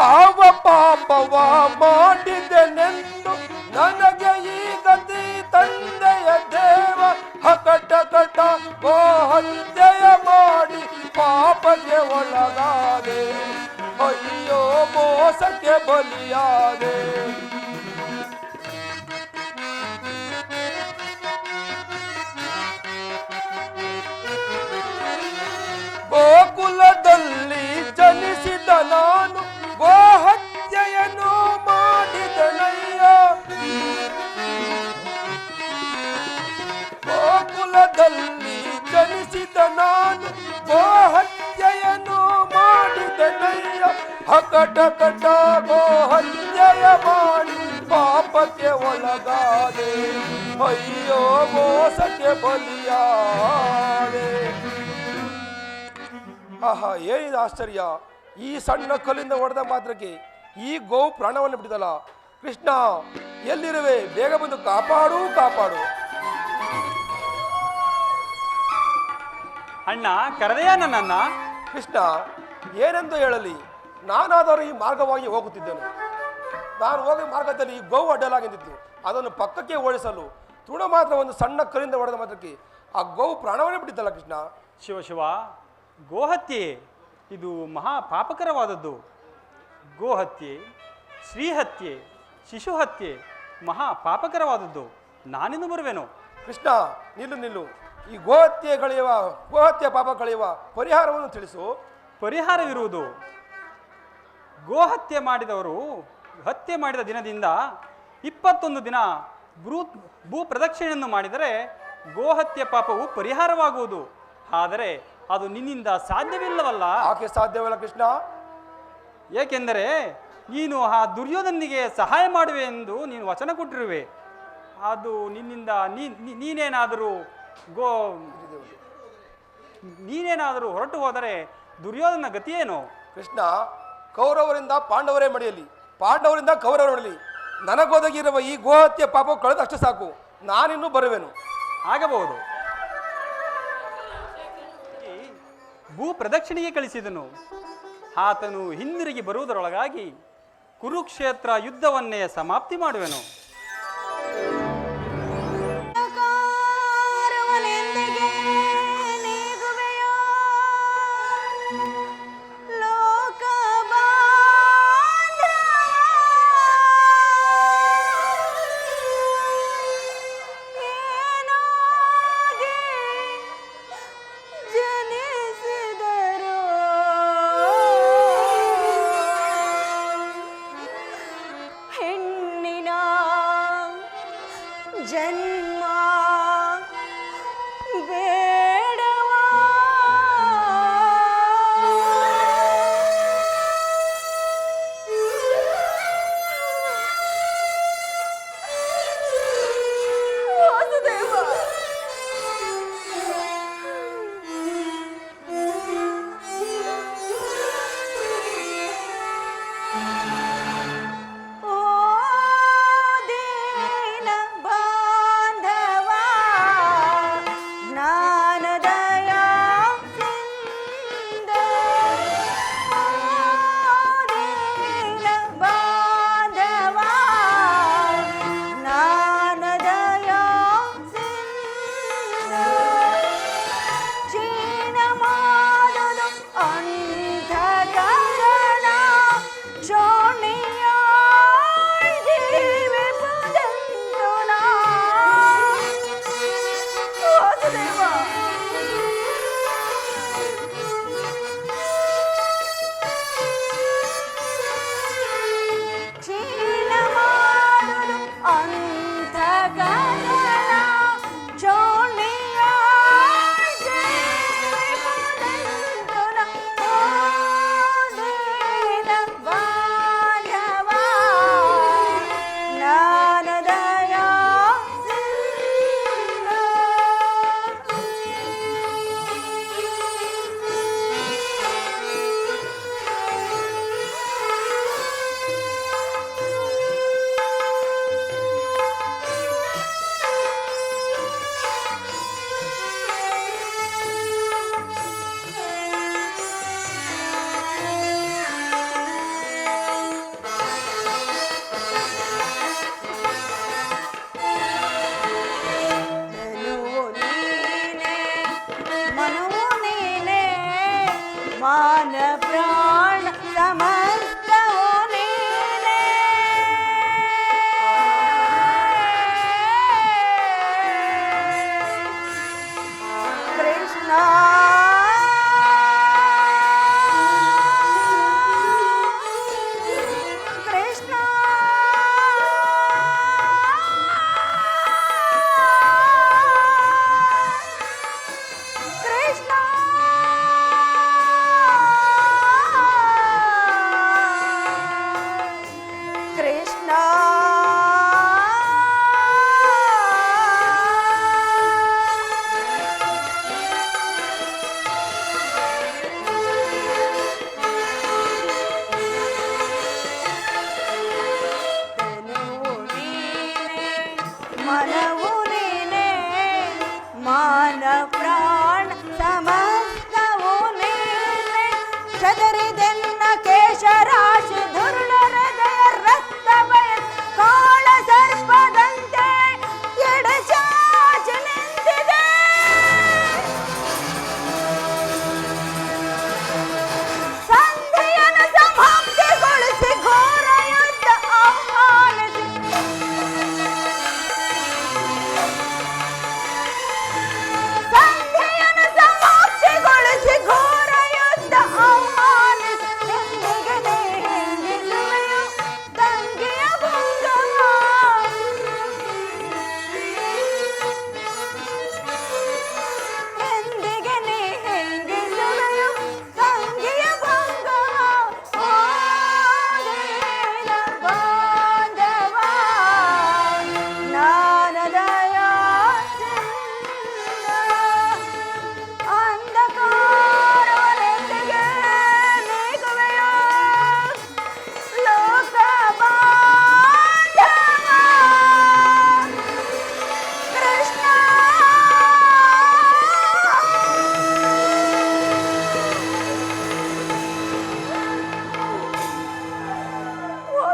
ಆವ ಪಾಪವ ಮಾಡಿದೆನೆಂದು ನನಗೆ ಈ ಗತಿ ತಂದೆಯ ದೇವ. ಹಕಟ ಕಟ ಗೋಹತ್ಯೆಯ ಮಾಡಿ ಪಾಪಕ್ಕೆ ಒಳಗಾದೆ, ಅಯ್ಯೋ ಮೋಸಕ್ಕೆ ಬಲಿಯಾದೆ. ಗೋಕುಲದಲ್ಲಿ ಜನಿಸಿದ ನಾನು ಗೋಹತ್ಯೆಯನ್ನು ಮಾಡಿದನಯ್ಯ. ಗೋಕುಲದಲ್ಲಿ ಜನಿಸಿದ ನಾನು ಗೋಹತ್ಯೆಯನ್ನು ಮಾಡಿದನಯ್ಯ. ಹಕಟ ಕಟ ಗೋಹತ್ಯೆಯ ಮಾಡಿ ಪಾಪಕ್ಕೆ ಒಳಗಾದೆ, ಅಯ್ಯೋ ಮೋಸಕ್ಕೆ ಬಲಿಯಾದೆ. ಆಹಾ, ಏನಿದೆ ಆಶ್ಚರ್ಯ! ಈ ಸಣ್ಣ ಕಲ್ಲಿಂದ ಹೊಡೆದ ಮಾತ್ರಕ್ಕೆ ಈ ಗೋವು ಪ್ರಾಣವನ್ನು ಬಿಟ್ಟಿದಲ್ಲ. ಕೃಷ್ಣ, ಎಲ್ಲಿರುವೆ? ಬೇಗ ಬಂದು ಕಾಪಾಡು ಕಾಪಾಡು. ಅಣ್ಣ, ಕರೆದೆಯಾ ನನ್ನನ್ನ? ಕೃಷ್ಣ, ಏನೆಂದು ಹೇಳಲಿ? ನಾನಾದರೂ ಈ ಮಾರ್ಗವಾಗಿ ಹೋಗುತ್ತಿದ್ದೆನು. ನಾನು ಹೋಗಿ ಮಾರ್ಗದಲ್ಲಿ ಈ ಗೋವು ಅಡ್ಡಲಾಗಿ ನಿಂತಿತ್ತು. ಅದನ್ನು ಪಕ್ಕಕ್ಕೆ ಓಡಿಸಲು ತೃಣ ಮಾತ್ರ ಒಂದು ಸಣ್ಣ ಕಲ್ಲಿಂದ ಹೊಡೆದ ಮಾತ್ರಕ್ಕೆ ಆ ಗೋವು ಪ್ರಾಣವನ್ನೇ ಬಿಟ್ಟಿದ್ದಲ್ಲ ಕೃಷ್ಣ. ಶಿವ ಶಿವ, ಗೋಹತ್ಯೆ ಇದು ಮಹಾ ಪಾಪಕರವಾದದ್ದು. ಗೋಹತ್ಯೆ, ಶ್ರೀಹತ್ಯೆ, ಶಿಶುಹತ್ಯೆ ಮಹಾ ಪಾಪಕರವಾದದ್ದು. ನಾನಿನ್ನು ಬರುವೆನು. ಕೃಷ್ಣ, ನಿಲ್ಲು ನಿಲ್ಲು. ಈ ಗೋಹತ್ಯೆ ಪಾಪ ಕಳೆಯುವ ಪರಿಹಾರವನ್ನು ತಿಳಿಸು. ಪರಿಹಾರವಿರುವುದು. ಗೋಹತ್ಯೆ ಮಾಡಿದವರು ಹತ್ಯೆ ಮಾಡಿದ ದಿನದಿಂದ 21 ದಿನ ಭೂ ಪ್ರದಕ್ಷಿಣೆಯನ್ನು ಮಾಡಿದರೆ ಗೋಹತ್ಯೆ ಪಾಪವು ಪರಿಹಾರವಾಗುವುದು. ಆದರೆ ಅದು ನಿನ್ನಿಂದ ಸಾಧ್ಯವಿಲ್ಲವಲ್ಲ. ಯಾಕೆ ಸಾಧ್ಯವಿಲ್ಲ ಕೃಷ್ಣ? ಏಕೆಂದರೆ ನೀನು ಆ ದುರ್ಯೋಧನಿಗೆ ಸಹಾಯ ಮಾಡುವೆ ಎಂದು ನೀನು ವಚನ ಕೊಟ್ಟಿರುವೆ. ಅದು ನಿನ್ನಿಂದ ನೀನೇನಾದರೂ ಹೊರಟು ಹೋದರೆ ದುರ್ಯೋಧನ ಗತಿಯೇನು? ಕೃಷ್ಣ, ಕೌರವರಿಂದ ಪಾಂಡವರೇ ಮಡಿಯಲಿ, ಪಾಂಡವರಿಂದ ಕೌರವರು ಮಡಿಯಲಿ. ನನಗೊದಗಿರುವ ಈ ಗೋಹತ್ಯೆ ಪಾಪ ಕಳೆದಷ್ಟು ಸಾಕು. ನಾನಿನ್ನೂ ಬರುವೆನು. ಆಗಬಹುದು. ಭೂ ಪ್ರದಕ್ಷಿಣೆಗೆ ಕಳಿಸಿದನು. ಆತನು ಹಿಂದಿರುಗಿ ಬರುವುದರೊಳಗಾಗಿ ಕುರುಕ್ಷೇತ್ರ ಯುದ್ಧವನ್ನೇ ಸಮಾಪ್ತಿ ಮಾಡುವೆನು. ಹೆಣ್ಣಿನ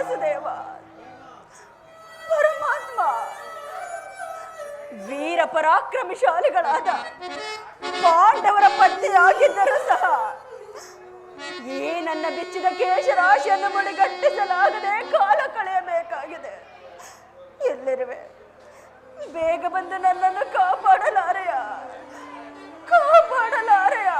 ವಾಸುದೇವ ಪರಮಾತ್ಮ, ವೀರ ಪರಾಕ್ರಮಶಾಲಿಗಳಾದ ಪಾಂಡವರ ಪತ್ನಿಯಾಗಿದ್ದರೂ ಸಹ ಈ ನನ್ನ ಬಿಚ್ಚಿದ ಕೇಶರಾಶಿಯನ್ನು ಮುಡಿಗಟ್ಟಿಸಲಾಗದೆ ಕಾಲ ಕಳೆಯಬೇಕಾಗಿದೆ. ಎಲ್ಲಿರುವೆ? ಬೇಗ ಬಂದು ನನ್ನನ್ನು ಕಾಪಾಡಲಾರೆಯ? ಕಾಪಾಡಲಾರೆಯ?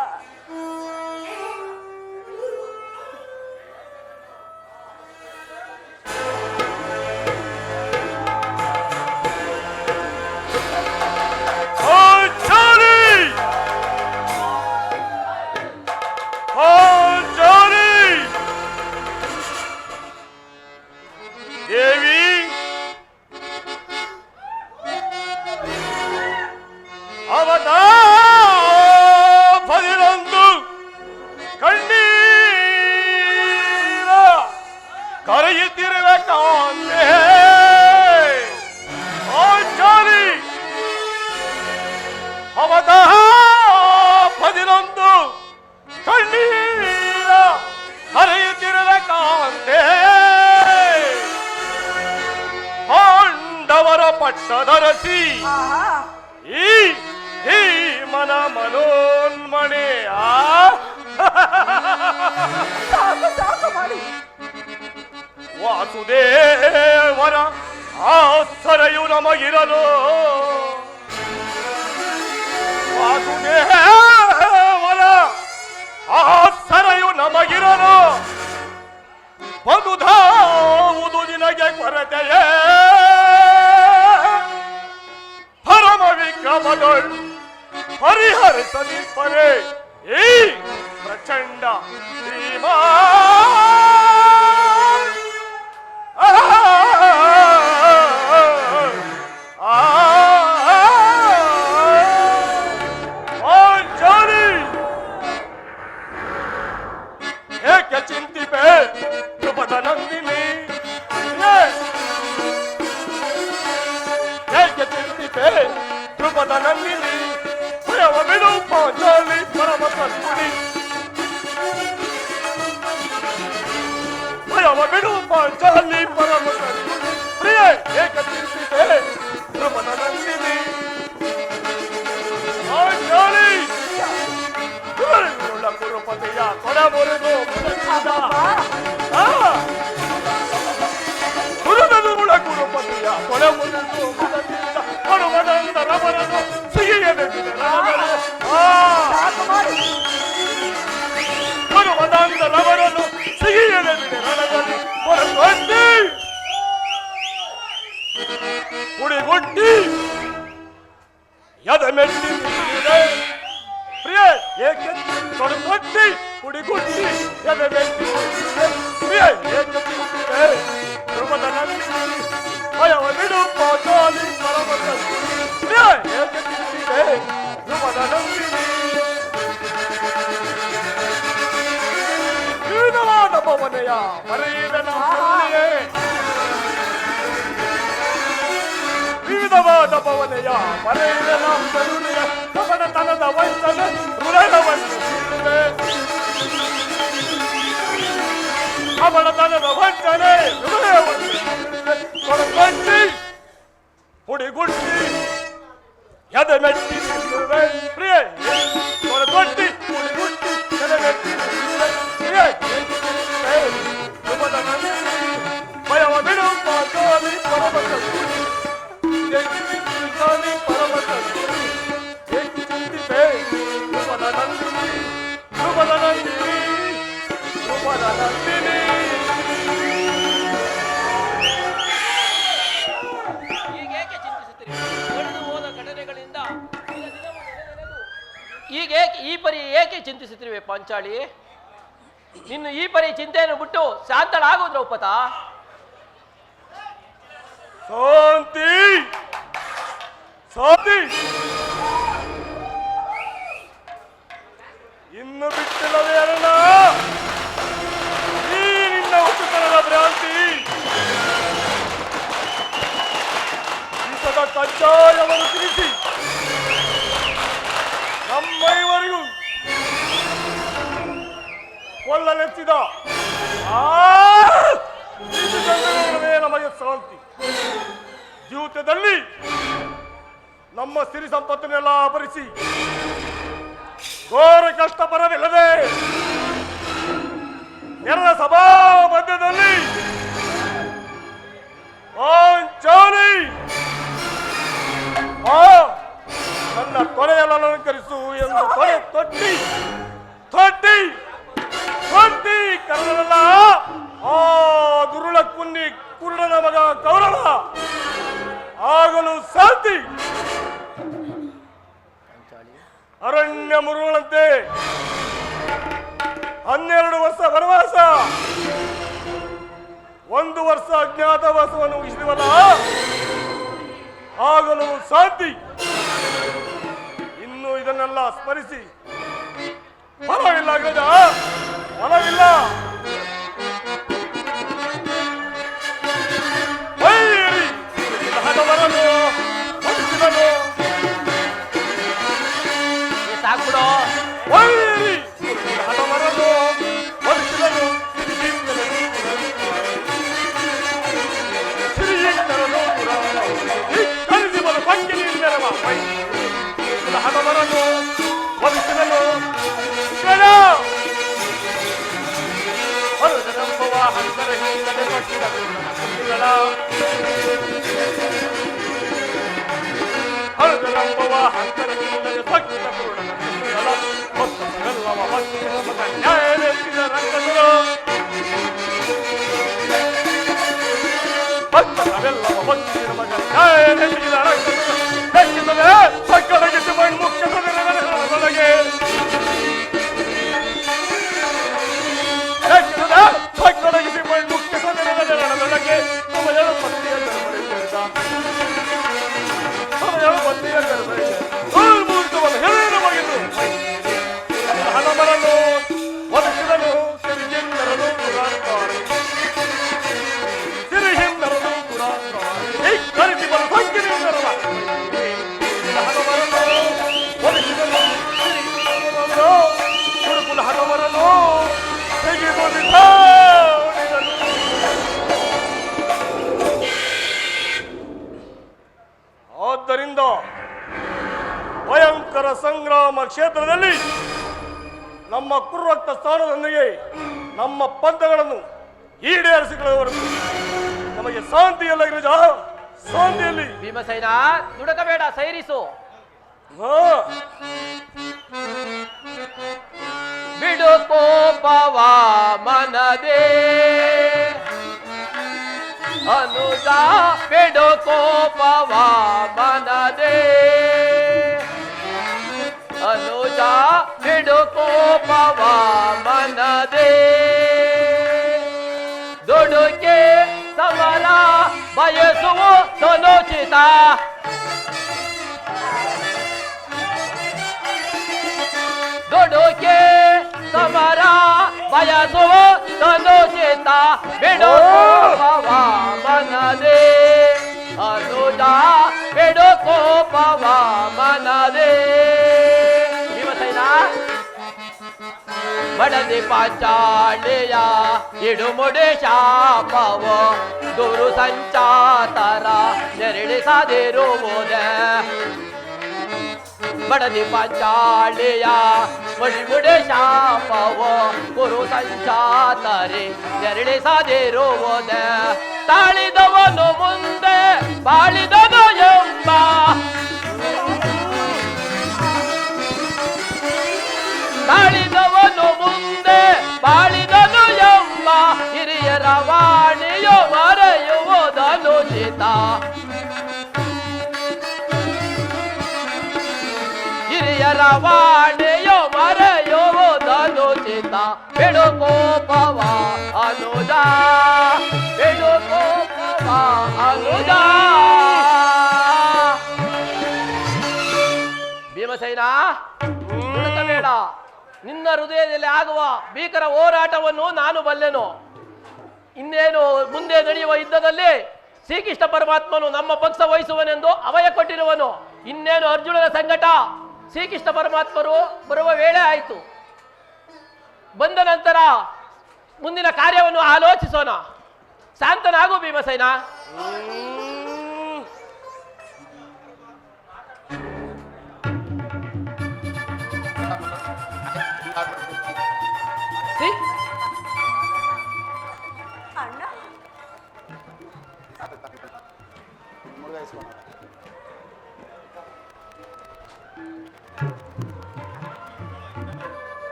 ಪಟ್ಟದರಸಿ ಈ ಮನ ಮನೋನ್ಮಣೆಯ ವಾಸುದೇವರ ಆಸರೆಯು ನಮಗಿರಲು, ವಾಸುದೇವರ ಆಸರೆಯು ನಮಗಿರಲು, ಬದುಧಾವುದು ನಿನಗೆ ಕೊರತೆಯೇ? ಪರಮ ವಿಕ್ರಮಗಳು ಪರಿಹರಿಸಲಿಪ್ಪರೆ ಈ ಪ್ರಚಂಡ ಶ್ರೀಮಾ ಏಕೆ ಚಿಂತಿಪೆ ಧ್ರುಪದ ನಂದಿನಿ? ಏಕೆ ಚಿಂತಿಪೆ ಧ್ರುಪದ ನಂದಿನಿ? ಭಯವ ಬಿಡು ಪಾಂಚಾಲಿ ಪರಮ ಸದ್ಗುಣಿ, ಭಯವ ಬಿಡು ಪಾಂಚಾಲಿ ಪರಮ ಸದ್ಗುಣಿ. ಪ್ರಿಯ ಏಕೆ ಚಿಂತಿಪೆ ಧ್ರುಪದ ನಂದಿನಿ? ಪಾಂಚಾಲಿ ಕುರುಪತಿಯ ಕೊಡೆ ಮುರಿದು ಮುರುಗದುಗಳ ಕುರುಪತಿಯ ಕೊಡೆ ಮುರಿದು ಕೊಡುವದಂತ ರವರನ್ನು ಸಿಹಿಯದೆಂದಿದೆ ಕೊಡುವದಂತ ರವರನ್ನು ಸಿಹಿಯದೆಂದಿದೆ ರಣದಲ್ಲಿ ಹೊರಗೊಡ್ಡಿ ಕುಡಿಗುಟ್ಟಿ ಎದೆ ಮೆಟ್ಟಿ ಪ್ರಿಯ ಏಕೆ ತೊಡಗೊಟ್ಟಿ ಕುಡಿಗುಟ್ಟಿ ಎದೆ ಮೆಟ್ಟಿ ಪ್ರಿಯ ಏಕೆ ಧ್ರುಪದ ನಂದಿನಿ? ಭಯವ ಬಿಡು ಪಾಂಚಾಲಿ ಪರಮ ಸದ್ಗುಣಿ. ಪ್ರಿಯ ಏಕೆ ಚಿಂತಿದೆ ಧ್ರುಪದ ನಂದಿನಿ? ವಿವಿಧವಾದ ಭವನೆಯ ಮರೆಯಿದ ನಮ್ಮಲ್ಲಿಯೇ, ವಿವಿಧವಾದ ಭವನೆಯ ಮರೆಯಿದ ನಮ್ಮ ಕರುಣೆಯ ಕಪಟತನದ ವಂಚನೆ ಹೃದಯವನ್ನು ಸೀಳಿದೆ. ಕಪಟತನದ ವಂಚನೆ ಹೃದಯವನ್ನು ಸೀಳಿದೆ. ಕೊಡಗೊಟ್ಟಿ ಪುಡಿಗುಟ್ಟಿ ಎದೆ ಮೆಟ್ಟಿ ನಿಲ್ಲುವೆ ಪ್ರಿಯ. ಕೊಡಗೊಟ್ಟಿ ಪುಡಿಗುಟ್ಟಿ ಎದೆ ಮೆಟ್ಟಿ ನಿಲ್ಲುವೆ ಪ್ರಿಯ. ಧ್ರುಪದ ನಂದಿನಿ ಭಯವ ಬಿಡು ಪಾಂಚಾಲಿ ಪರಮ ಸದ್ಗುಣಿ. ಪರಮ ಸದ್ಗುಣಿ ಏಕೆ ಚಿಂತಿಪೆ ಧ್ರುಪದ ನಂದಿನಿ? ಧ್ರುಪದ ನಂದಿನಿ ಧ್ರುಪದ ನಂದಿನಿ. ಈಗೇಕೆ ಚಿಂತಿಸುತ್ತೀರಿ? ನಡೆದು ಹೋದ ಘಟನೆಗಳಿಂದ ಈಗ ಈ ಪರಿ ಏಕೆ ಚಿಂತಿಸುತ್ತಿರುವೆ ಪಾಂಚಾಲಿ? ನಿನ್ನ ಈ ಪರಿ ಚಿಂತೆಯನ್ನು ಬಿಟ್ಟು ಶಾಂತಳಾಗು ದ್ರೌಪದ. ಶಾಂತಿ ಶಾಂತಿ ಇನ್ನು ಬಿಟ್ಟಿಲ್ಲವೇ ಅರಣ? ಈ ನಿನ್ನ ಹುಟ್ಟುತನದ ಭ್ರಾಂತಿ ವಿಷದ ಕಜ್ಜಾಯವನ್ನು ತಿಳಿಸಿ ನಮ್ಮೈವರಿಗೂ ಕೊಲ್ಲಲೆತ್ತಿದ ಆ ಸಿರಿ ಸಂಪತ್ತನ್ನೆಲ್ಲ ಅಪರಿಸಿ ಘೋರ ಕಷ್ಟ ಪರವಿಲ್ಲದೆ ನೆರೆದ ಸಭಾ ಮಧ್ಯದಲ್ಲಿ ಪಾಂಚಾಲಿ ನನ್ನ ತೊಳೆಯಲ್ಲ ಅಲಂಕರಿಸು ಎಂದು ತೊಳೆ ತೊಟ್ಟಿ ತೊಟ್ಟಿ ತೊಟ್ಟಿ ಕನ್ನಡಲ್ಲ ಆ ದುರುಳ ಕುನ್ನಿ ಕುರುಡನ ಮಗ ಕೌರವ ಆಗಲು ಸಾಧ್ಯ ಅರಣ್ಯ ಮುರುಳಂತೆ 12 ವರ್ಷ ವನವಾಸ 1 ವರ್ಷ ಅಜ್ಞಾತವಾಸವನ್ನು ಮುಗಿಸಿದವಲ್ಲ ಆಗಲು ಸಾಧ್ಯ ಇನ್ನು ಇದನ್ನೆಲ್ಲ ಸ್ಮರಿಸಿ ಫಲವಿಲ್ಲ ಗಜ ಫಲವಿಲ್ಲ ಹಠವರನ್ನು ಹೊಡಿಸಿದನು ಸಾಕ್ಬಿಡೋ ಹಠವರನ್ನು ಹೊಡಿಸಿದನು ಸಿರಿಯಂತರನು ಕಲಿಸಿ ಬಲ ಪಂಕಿನಿ ನೆರವ ಹಠವರನ್ನು ಹೊಡಿಸಿದನು ಹೊರದೆಂಬುವ ಹಂತರ ಹಿಂದೆ ಕಟ್ಟಿದ ಹರದೆಂಬುವ ಹಂತರ ಹಿಂದೆ ಭಕ್ತ ಪೂರ್ಣಗಳ ಹೊತ್ತವೆಲ್ಲವ ಭಕ್ತ ನ್ಯಾಯ ನೆಚ್ಚಿದ ರಂಗದರು ಭಕ್ತವೆಲ್ಲವ ಭಕ್ತಿಯ ಮಗ ನ್ಯಾಯ ನೆಚ್ಚಿದ ರಂಗದರು ಹೆಚ್ಚಿದರೆ ಸಕ್ಕಲಗಿಸಿ ಮಣ್ಣು ಮುಖ್ಯ ಸದನಗಳಿಗೆ ಸಕ್ಕಲಗಿಸಿ ಮಣ್ಣು ಮುಖ್ಯ ಸದನಗಳಿಗೆ ಸಮಯ ಪತ್ನಿಯ ಗರ್ಭರಿಸಿದ ಪತ್ನಿಯ ಗರ್ಭರಿಸಿದ ಮೂರ್ತವನ್ನು ಹೇಳೇನು ಮಗಿದು ಹಣಮರನ್ನು ಒದಗಿಸಿದನು ಸಿರಿಹಿಂದರನು ಪುರಾಂತಾರೆ ಸಿರಿಹಿಂದರನು ಪುರಾಂತಾರೆ ಕರಿಸಿ ಬರು ಸಂಖ್ಯೆಯಿಂದರಲ್ಲ ಹಣಮರನ್ನು ಒದಗಿಸಿದನು ಕುರುಕುಲ ಹಣಮರನ್ನು ತೆಗೆದುಕೊಂಡಿದ್ದ ಆದ್ದರಿಂದ ಭಯಂಕರ ಸಂಗ್ರಾಮ ಕ್ಷೇತ್ರದಲ್ಲಿ ನಮ್ಮ ಕುರುರಕ್ತ ಸ್ಥಾನದೊಂದಿಗೆ ನಮ್ಮ ಪಂಥಗಳನ್ನು ಈಡೇರಿಸಿಕೊಳ್ಳುವವರೆಗೂ ನಮಗೆ ಶಾಂತಿಯಲ್ಲ ಗಿರಿಜ ಶಾಂತಿಯಲ್ಲಿ ಭೀಮಸೇನ ದುಡಕಬೇಡ ಸೈರಿಸು ಬಿಡು ಕೋಪವ ಮನದೇ ಅನುಜ ಬಿಡು ಕೋಪವ ಮನದೇ ಅನುಜ ಬಿಡು ಕೋಪವ ಮನದೇ ದುಡುಕೆ ಸಮರ ಬಯಸುವ ಸನುಚಿತ ದುಡುಕೆ ಸಮರ ಬಯಸುವ ಸನುಚಿತ ಬಿಡು ಕೋಪವ ಮನದೇ ಅನುಜ ಬಿಡು ಕೋಪವ ಮನದೇ ಭೀಮಸೇನ ಬಡದಿ ಪಾಂಚಾಳಿಯ ಇಡುಮುಡಿ ಶಾಪವ ದುರು ಸಂಚಾತರ ನೆರಳಿಸದಿರುವುದೇ ಬಡದಿ ಪಾಂಚಾಳಿಯ ಮುಡಿಮುಡಿ ಶಾಪವ ಗುರು ಸಂಚಾತರಿ ನೆರಳಿಸದಿರುವುದೇ ತಾಳಿದವನು ಮುಂದೆ ಬಾಳಿದನು ಎಂಬ ತಾಳಿದವನು ಮುಂದೆ ಬಾಳಿದನು ಎಂಬ ಹಿರಿಯರ ವಾಣಿಯು ಮರೆಯುವುದನುಚಿತ ಹಿರಿಯರ ವಾಣಿಯು ಮರೆಯುವುದನುಚಿತ ಬಿಡು ಕೋಪವ ಅನುಜ ಬಿಡು ಕೋಪವ ಅನುಜ ಭೀಮಸೇನ ಬೇಡ ನಿನ್ನ ಹೃದಯದಲ್ಲಿ ಆಗುವ ಭೀಕರ ಹೋರಾಟವನ್ನು ನಾನು ಬಲ್ಲೆನು. ಇನ್ನೇನು ಮುಂದೆ ನಡೆಯುವ ಯುದ್ಧದಲ್ಲಿ ಶ್ರೀಕೃಷ್ಣ ಪರಮಾತ್ಮನು ನಮ್ಮ ಪಕ್ಷ ವಹಿಸುವನೆಂದು ಅಭಯ ಕೊಟ್ಟಿರುವನು. ಇನ್ನೇನು ಅರ್ಜುನನ ಸಂಕಟ ಶ್ರೀಕೃಷ್ಣ ಪರಮಾತ್ಮರು ಬರುವ ವೇಳೆ ಆಯಿತು. ಬಂದ ನಂತರ ಮುಂದಿನ ಕಾರ್ಯವನ್ನು ಆಲೋಚಿಸೋಣ. ಶಾಂತನಾಗು ಭೀಮಸೇನ. ಅಣ್ಣ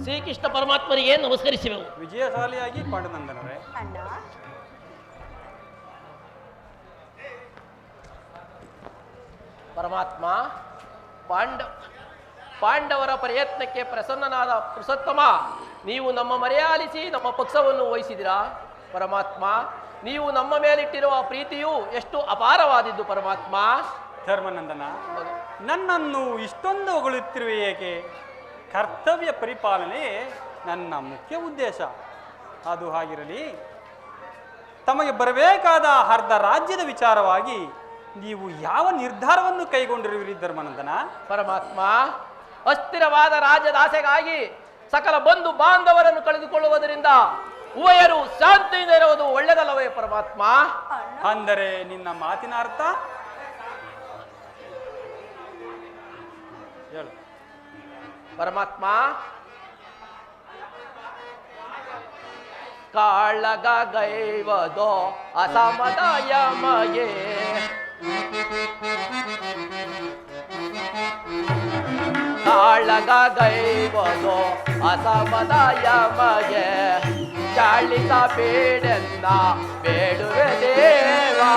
ಶ್ರೀಕೃಷ್ಣ ಪರಮಾತ್ಮರಿಗೆ ನಮಸ್ಕರಿಸುವೆವು. ವಿಜಯಶಾಲಿಯಾಗಿ ಪಾಂಡುನಂದನರೇ. ಅಣ್ಣ ಪರಮಾತ್ಮ, ಪಾಂಡವರ ಪ್ರಯತ್ನಕ್ಕೆ ಪ್ರಸನ್ನನಾದ ಪುರುಷೋತ್ತಮ, ನೀವು ನಮ್ಮ ಮರೆಯಾಲಿಸಿ ನಮ್ಮ ಪಕ್ಷವನ್ನು ವಹಿಸಿದಿರಾ. ಪರಮಾತ್ಮ, ನೀವು ನಮ್ಮ ಮೇಲಿಟ್ಟಿರುವ ಪ್ರೀತಿಯು ಎಷ್ಟು ಅಪಾರವಾದಿದ್ದು. ಪರಮಾತ್ಮ, ಧರ್ಮನಂದನ, ನನ್ನನ್ನು ಇಷ್ಟೊಂದು ಹೊಗಳುತ್ತಿರುವೆ ಏಕೆ? ಕರ್ತವ್ಯ ಪರಿಪಾಲನೆ ನನ್ನ ಮುಖ್ಯ ಉದ್ದೇಶ. ಅದು ಹಾಗಿರಲಿ, ತಮಗೆ ಬರಬೇಕಾದ ಅರ್ಧ ರಾಜ್ಯದ ವಿಚಾರವಾಗಿ ನೀವು ಯಾವ ನಿರ್ಧಾರವನ್ನು ಕೈಗೊಂಡಿರುವಿರಿ ಧರ್ಮನಂದನ? ಪರಮಾತ್ಮ, ಅಸ್ಥಿರವಾದ ರಾಜ್ಯದಾಸೆಗಾಗಿ ಸಕಲ ಬಂಧು ಬಾಂಧವರನ್ನು ಕಳೆದುಕೊಳ್ಳುವುದರಿಂದ ಉಭಯರು ಶಾಂತಿಯಿಂದ ಇರುವುದು ಒಳ್ಳೆಯದಲ್ಲವೇ ಪರಮಾತ್ಮ? ಅಂದರೆ ನಿನ್ನ ಮಾತಿನ ಅರ್ಥ ಹೇಳು. ಪರಮಾತ್ಮ, ಕಾಳಗ ಗೈವದೋ ಅಸಮದಾಯ ಮಗೆ, ಕಾಳಗ ಗೈವದೋ ಅಸಮದಾಯ ಮಗೆ, ಚಾಳಿಸ ಬೇಡೆನ್ನ ಬೇಡುವೆ ದೇವಾ.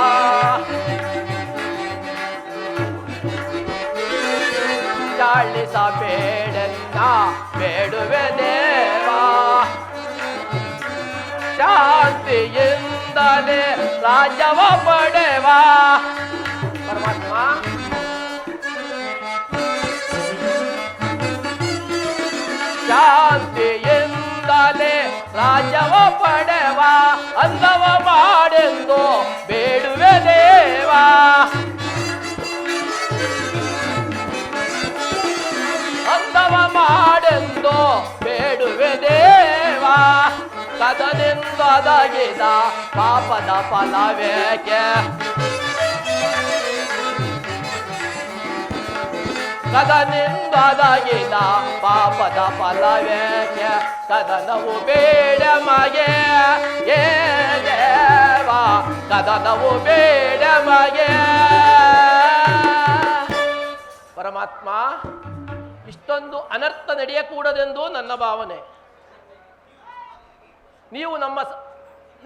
ಚಾಳಿಸ ಬೇಡೆನ್ನ ಬೇಡುವೆ ದೇವಾ. ಶಾಂತಿಯಿಂದಲೇ ರಾಜ್ಯವ ಪಡೆವ. ಪರಮಾತ್ಮ, ಶಾಂತಿಯಿಂದಲೇ ರಾಜ್ಯವ ಪಡೆವ. ಅಂದವ ಮಾಡೆಂದು ಬೇಡುವೆ ದೇವಾ. ಅಂದವ ಮಾಡೆಂದು ಬೇಡುವೆ ದೇವಾ. ಕದನಿಂದೊದಗಿದ ಪಾಪದ ಫಲವೇಕೆ? ಕದನಿಂದೊದಗಿದ ಪಾಪದ ಫಲವೇಕೆ? ಕದನವು ಬೇಡ ಮಗೆ ಏ ದೇವ, ಕದನವು ಬೇಡ ಮಗೆ. ಪರಮಾತ್ಮ, ಇಷ್ಟೊಂದು ಅನರ್ಥ ನಡೆಯಕೂಡದೆಂದು ನನ್ನ ಭಾವನೆ.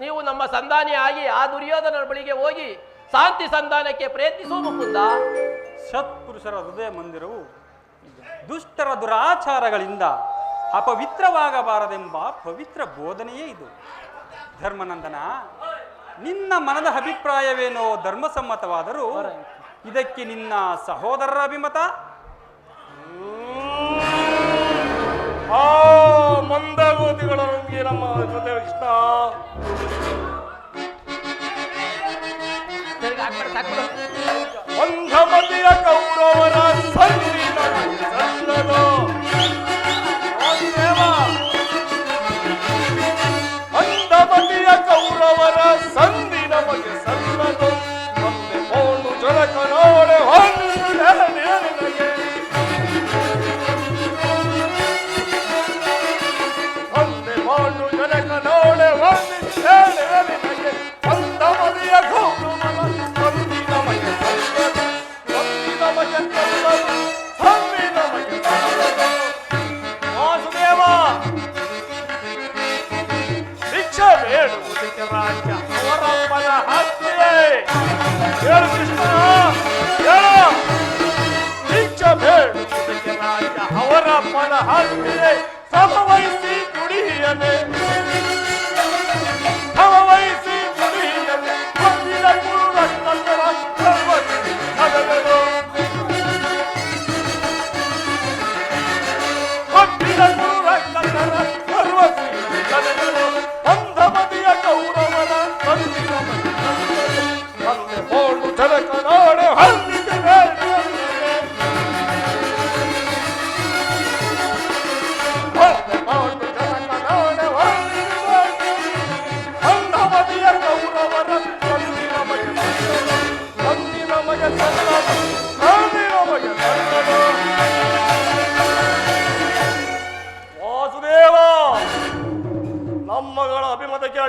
ನೀವು ನಮ್ಮ ಸಂಧಾನಿಯಾಗಿ ಆ ದುರ್ಯೋಧನರ ಬಳಿಗೆ ಹೋಗಿ ಶಾಂತಿ ಸಂಧಾನಕ್ಕೆ ಪ್ರಯತ್ನಿಸುವ ಮುಕುಂದ. ಸತ್ಪುರುಷರ ಹೃದಯ ಮಂದಿರವು ದುಷ್ಟರ ದುರಾಚಾರಗಳಿಂದ ಅಪವಿತ್ರವಾಗಬಾರದೆಂಬ ಪವಿತ್ರ ಬೋಧನೆಯೇ ಇದು. ಧರ್ಮನಂದನ, ನಿನ್ನ ಮನದ ಅಭಿಪ್ರಾಯವೇನೋ ಧರ್ಮಸಮ್ಮತವಾದರೂ ಇದಕ್ಕೆ ನಿನ್ನ ಸಹೋದರರ ಅಭಿಮತ? ಆ ಮಂದಗೋತಿಗಳ ರಂಗಿ ನಮ್ಮ ಕೃಷ್ಣ, ಅಂಧಮತಿಯ ಕೌರವರ ಸಂದಿನ ಸಲ್ಲದು. ಅಂಧಮತಿಯ ಕೌರವರ ಸಂದಿ ನಮಗೆ ಸಲ್ಲದು. ಮತ್ತೆ ಪೋಣು ಜಲಕ ನೋಡೆ ಹೊಂದಿಗೆ ಒಂದೆ ಪೋಣು ಜಲಕ ನೋಡೆ ಹೊಂದಿಗೆ ಅಂಧಮತಿಯ ಕೌರವರ ಸಂದಿ ನಮಗೆ ಸಲ್ಲದು. ಸಂದಿ ನಮಗೆ ಸಲ್ಲದು. ಸಂದಿ ನಮಗೆ ಸಲ್ಲದು. ವಾಸುದೇವ, ಭಿಕ್ಷೆ ಬೇಡುವುದಕ್ಕೆ ರಾಜ್ಯ ಅವರಪ್ಪನ ಹತ್ತಿದೆ. ಹೇಳು ಕೃಷ್ಣ, ಹೇಳು. ಭಿಕ್ಷೆ ಬೇಡುವುದಕ್ಕೆ ರಾಜ್ಯ ಅವರಪ್ಪನ ಹತ್ತಿದೆ. ಸಮವಹಿಸಿ ದುಡಿಯನೆ, ಸಮವಹಿಸಿ ದುಡಿಯನೆ. ಹೊಂದಿದ ಗುರು ರಕ್ತರ ಸರ್ವತಿ ನಗದರು. ಹೊಂದಿದ ಗುರು ರಕ್ತರ ಸರ್ವತಿ ನಗದರು. ಅಂಧಮತಿಯ ಕೌರವರ ಸಂದಿನ ಮತ್ತೆ ಬೋಳು ಜಲಕ ನೋಡೆ ಹೊಂದಿದೆ ಬೇಡ. ಮತ್ತೆ ಬೋಳು ಜಲಕ ನೋಡೆ ಹೊಂದಿದೆ.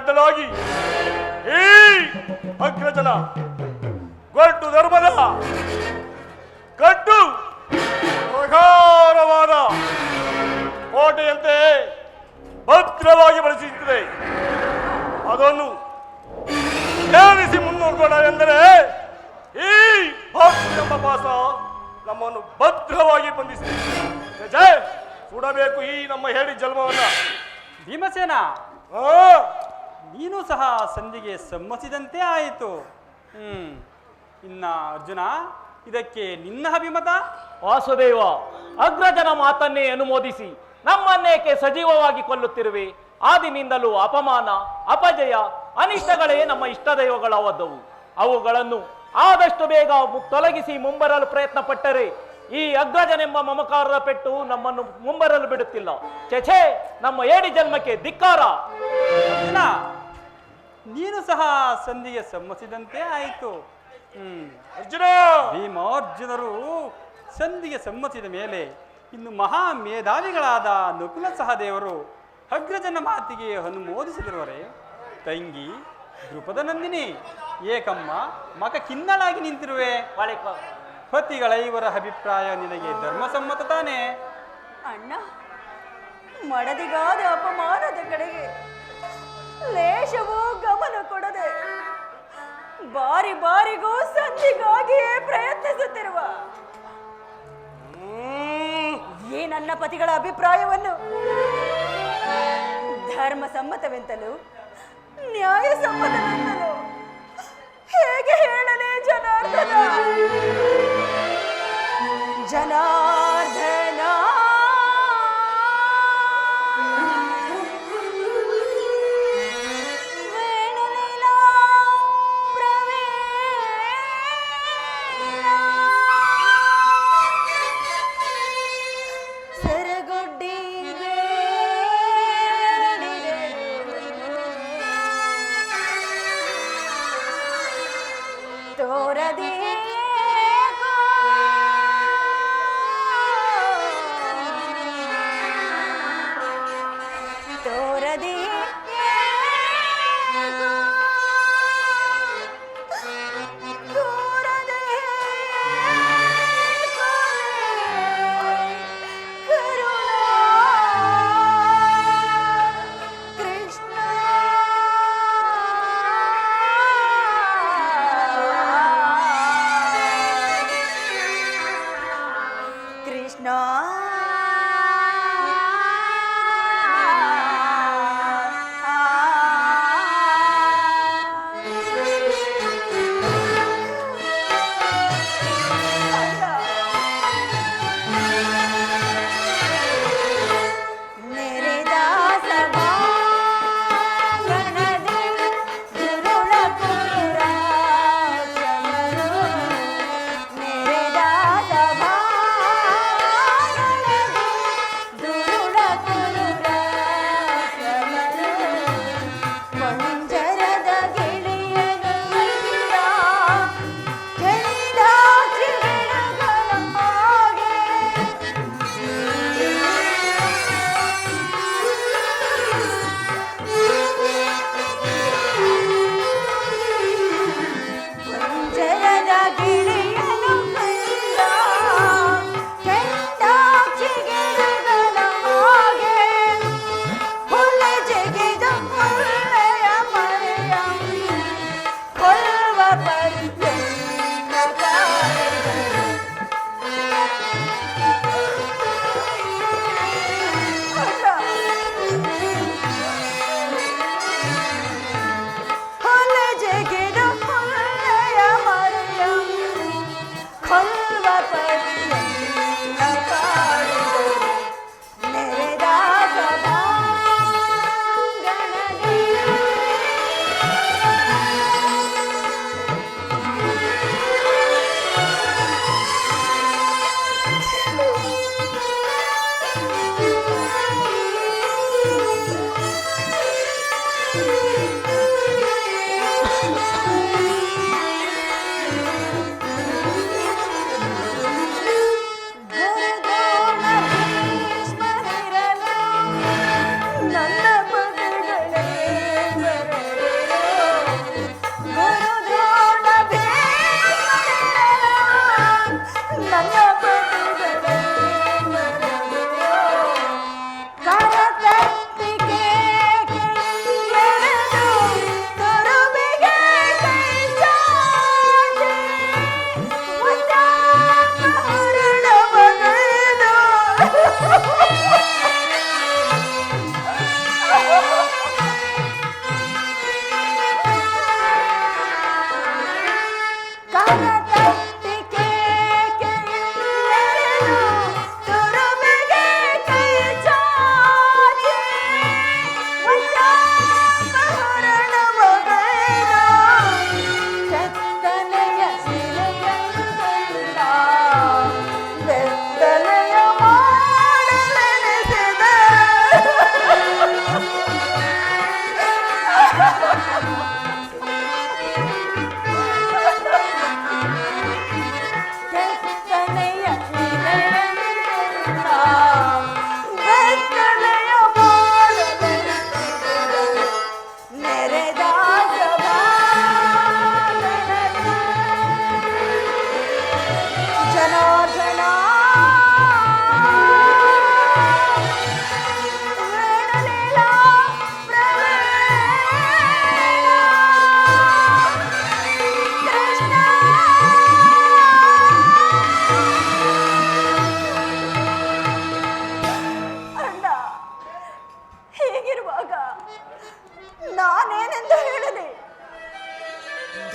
ಅಡ್ಡಲಾಗಿ ಈ ಅಗ್ರಜನ ಗೊಡ್ಡು ಧರ್ಮದ ಕಟ್ಟು ಪ್ರಗಾರವಾದ ಕೋಟೆಯಂತೆ ಭದ್ರವಾಗಿ ಬಳಸುತ್ತದೆ. ಅದನ್ನು ಸೇರಿಸಿ ಮುನ್ನೋಗೋಣವೆಂದರೆ ಈ ಎಂಬ ಪಾಸ ನಮ್ಮನ್ನು ಭದ್ರವಾಗಿ ಬಂಧಿಸಿದೆ. ಜಯ ಸುಡಬೇಕು ಈ ನಮ್ಮ ಹೇಳಿ ಜನ್ಮವನ್ನ. ಭೀಮಸೇನ, ನೀನು ಸಹ ಸಂಧಿಗೆ ಸಮ್ಮತಿಸಿದಂತೆ ಆಯಿತು. ಇನ್ನ ಅರ್ಜುನ, ಇದಕ್ಕೆ ನಿನ್ನ ಅಭಿಮತ? ವಾಸುದೇವ, ಅಗ್ರಜನ ಮಾತನ್ನೇ ಅನುಮೋದಿಸಿ ನಮ್ಮನ್ನೇಕೆ ಸಜೀವವಾಗಿ ಕೊಲ್ಲುತ್ತಿರುವೆ? ಆದಿನಿಂದಲೂ ಅಪಮಾನ, ಅಪಜಯ, ಅನಿಷ್ಟಗಳೇ ನಮ್ಮ ಇಷ್ಟ ದೈವಗಳಾದವು. ಅವುಗಳನ್ನು ಆದಷ್ಟು ಬೇಗ ತೊಲಗಿಸಿ ಮುಂಬರಲು ಪ್ರಯತ್ನ ಪಟ್ಟರೆ ಈ ಅಗ್ರಜನೆಂಬ ಮಮಕಾರದ ಪೆಟ್ಟು ನಮ್ಮನ್ನು ಮುಂಬರಲು ಬಿಡುತ್ತಿಲ್ಲ. ಛೆ, ನಮ್ಮ ಏಡಿ ಜನ್ಮಕ್ಕೆ ಧಿಕ್ಕಾರ. ನೀನು ಸಹ ಸಂಧಿಗೆ ಸಮ್ಮತಿಸಿದಂತೆ ಆಯಿತು. ಅರ್ಜುನ, ಭೀಮಾರ್ಜುನರು ಸಂಧಿಗೆ ಸಮ್ಮತಿಸಿದ ಮೇಲೆ ಇನ್ನು ಮಹಾ ಮೇಧಾವಿಗಳಾದ ನಕುಲ ಸಹದೇವರು ಅಗ್ರಜನ ಮಾತಿಗೆ ಅನುಮೋದಿಸಿದರುವರೆ ತಂಗಿ ದ್ರುಪದ ನಂದಿನಿ ಏಕಮ್ಮ ಮಗ ಕಿನ್ನಳಾಗಿ ನಿಂತಿರುವೆ. ಪತಿಗಳ ಇವರ ಅಭಿಪ್ರಾಯ ನಿನಗೆ ಧರ್ಮಸಮ್ಮತ ತಾನೇ? ಅಣ್ಣ, ಮಡದಿಗಾದ ಅಪಮಾನದ ಕಡೆಗೆ ಲೇಷವೂ ಗಮನ ಕೊಡದೆ ಬಾರಿ ಬಾರಿಗೂ ಸಂಧಿಗಾಗಿಯೇ ಪ್ರಯತ್ನಿಸುತ್ತಿರುವ ಈ ನನ್ನ ಪತಿಗಳ ಅಭಿಪ್ರಾಯವನ್ನು ಧರ್ಮಸಮ್ಮತವೆಂತಲೂ ನ್ಯಾಯಸಮ್ಮತವೆಂತಲೂ ಹೇಗೆ ಹೇಳಲೇ ಜನಾರ್ದನ? ಜನಾರ್ದನ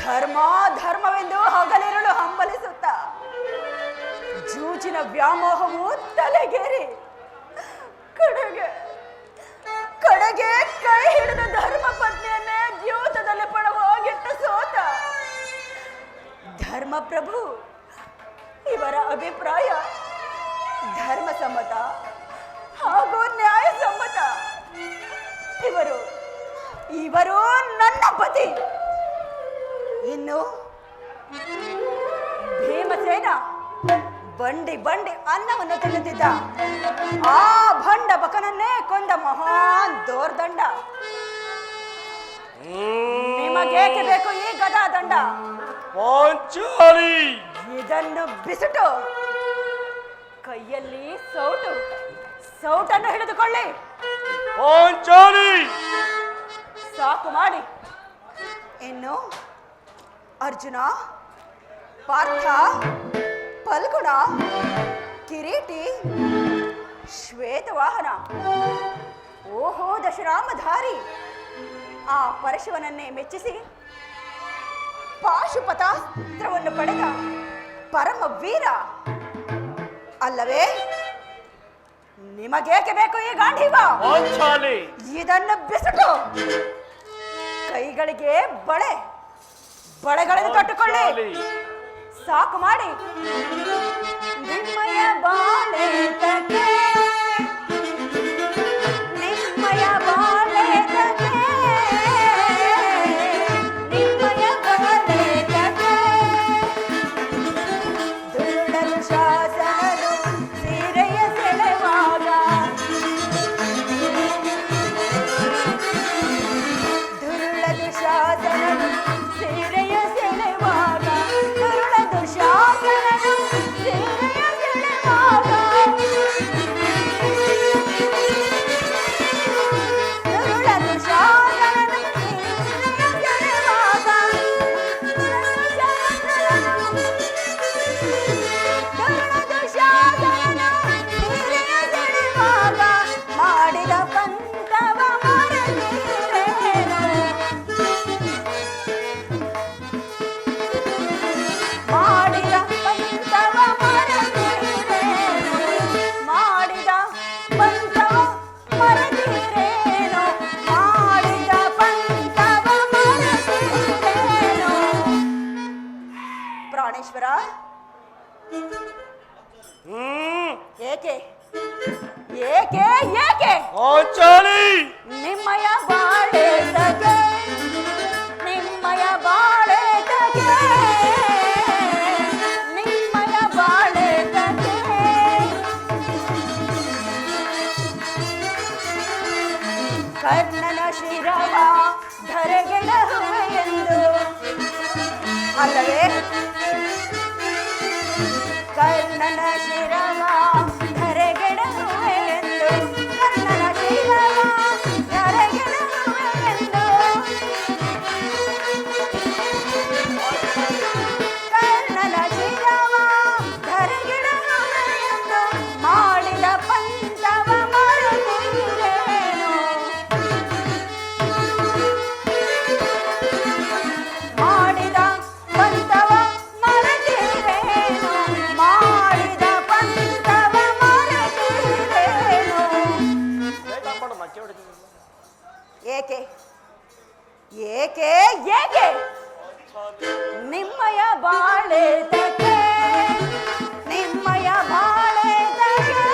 ಧರ್ಮವೆಂದು ಹಗಲಿರುಳು ಹಂಬಲಿಸುತ್ತ ಜೂಜಿನ ವ್ಯಾಮೋಹವು ತಲೆಗೇರಿ ಕಡೆಗೆ ಕೈ ಹಿಡಿದ ಧರ್ಮ ಪತ್ನಿಯನ್ನೇ ದ್ಯೂತದಲ್ಲಿ ಪಡವಾಗಿಟ್ಟು ಸೋತ ಧರ್ಮಪ್ರಭು ಇವರ ಅಭಿಪ್ರಾಯ ಧರ್ಮಸಮ್ಮತ ಹಾಗೂ ನ್ಯಾಯಸಮ್ಮತ. ಇವರು ನನ್ನ ಪತಿ. ಇನ್ನು ಭೀಮಸೇನ ಬಂಡಿ ಅನ್ನವನ್ನು ತಿನ್ನುತ್ತಿದ್ದ ಆ ಭಂಡ ಬಕನನ್ನೇ ಕೊಂದ ಮಹಾನ್ ದೋರ್ದಂಡ. ನಿಮಗೇಕೆ ಬೇಕು ಈ ಗದಾ ದಂಡ? ಇದನ್ನು ಬಿಸಿಟು ಕೈಯಲ್ಲಿ ಸೌಟನ್ನು ಹಿಡಿದುಕೊಳ್ಳಿ. ಸಾಕು ಮಾಡಿ. ಇನ್ನು ಅರ್ಜುನ, ಪಾರ್ಥ, ಫಲ್ಗುಣ, ಕಿರೀಟಿ, ಶ್ವೇತವಾಹನ, ಓಹೋ ದಶರಾಮಧಾರಿ ಆ ಪರಶುವನನ್ನೇ ಮೆಚ್ಚಿಸಿ ಪಾಶುಪತಾಸ್ತ್ರವನ್ನು ಪಡೆದ ಪರಮ ವೀರ ಅಲ್ಲವೇ? ನಿಮಗೇಕೆ ಬೇಕು ಈ ಗಾಂಧೀವ? ಇದನ್ನು ಬಿಸಿಟು ಕೈಗಳಿಗೆ ಬಳೆಗಳನ್ನು ಕಟ್ಟಿಕೊಳ್ಳಿ. ಸಾಕು ಮಾಡಿ. ನಿಮ್ಮಯ ಬಾಳೆ ತಗೆ, ನಿಮ್ಮಯ ಬಾಳೆ ತಗೆ, ನಿಮ್ಮಯ ಬಾಳೆ ತಗೆ. ದುರುಳನು ಶಾಸನನು ಸೀರೆಯ ಸೆಳೆವಾಗ, ದುರುಳನು ಶಾಸನನು ಸೀರೆಯ ಸೆಳೆವಾಗ, ದುರುಳನು ಶಾಸನನು ಸೀರೆಯ ಸೆಳೆವಾಗ, ದುರುಳನು ಶಾಸನನು ಸೀರೆಯ ಸೆಳೆವಾಗ, ದುರುಳನು ಶಾಸನನು ಸೀರೆಯ ಸೆಳೆವಾಗ, ಮಾಡಿದ ಪಂಥವ ಮರೆತಿರೇನು, ಮಾಡಿದ ಪಂಥವ ಮರೆತಿರೇನು, ಮಾಡಿದ ಪಂಥವ ಮರೆತಿರೇನು, ಮಾಡಿದ ಪಂಥವ ಮರೆತಿರೇನು. ಪ್ರಾಣೇಶ್ವರ, ಏಕೆ ಏಕೆ ಏಕೆ ನಿಮ್ಮಯ ಬಾಳೆ ತಗೆ, ನಿಮ್ಮಯ ಬಾಳೆ ತಗೆ, ನಿಮ್ಮಯ ಬಾಳೆ ತಗೆ. ಕರ್ಣನ ಶಿರವ ಧರೆಗೆಡಹುವೆ ಎಂದು ಅಲ್ಲವೇ? ಕರ್ಣನ ಶಿರವ ಧರೆಗೆಡಹುವೆ ಎಂದು, ಕರ್ಣನ ಶಿರವ ಧರೆಗೆಡಹುವೆ ಎಂದು, ಕರ್ಣನ ಶಿರವ ಧರೆಗೆಡಹುವೆ ಎಂದು, ಮಾಡಿದ ಪಂಥವ ಮರೆತಿರೇನು, ಮಾಡಿದ ಪಂಥವ ಮರೆತಿರೇನು, ಮಾಡಿದ ಪಂಥವ ಮರೆತಿರೇನು. ಏಕೆ ಏಕೆ ಏಕೆ ನಿಮ್ಮಯ ಬಾಳೆ ತಗೆ, ನಿಮ್ಮಯ ಬಾಳೆ ತಗೆ,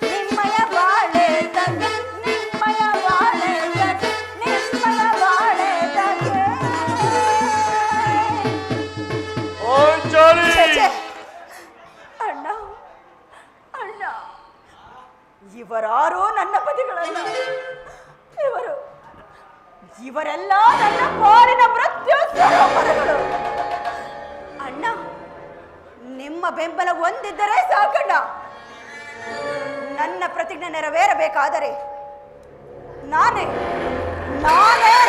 ನಿಮ್ಮಯ ಬಾಳೆ ತಗೆ, ನಿಮ್ಮಯ ಬಾಳೆ ತಗೆ, ನಿಮ್ಮಯ ಬಾಳೆ ತಗೆ. ಛೆ, ಛೆ. ಅಣ್ಣ ಅಣ್ಣ, ಇವರಾರು ನನ್ನ ಪತಿಗಳಲ್ಲ. ಇವರೆಲ್ಲ ನನ್ನ ಪಾಲಿನ ಮೃತ್ಯು ಸ್ವರೂಪಗಳು. ಅಣ್ಣ, ನಿಮ್ಮ ಬೆಂಬಲ ಹೊಂದಿದ್ದರೆ ಸಾಕಣ್ಣ. ನನ್ನ ಪ್ರತಿಜ್ಞೆ ನೆರವೇರಬೇಕಾದರೆ ನಾನೇ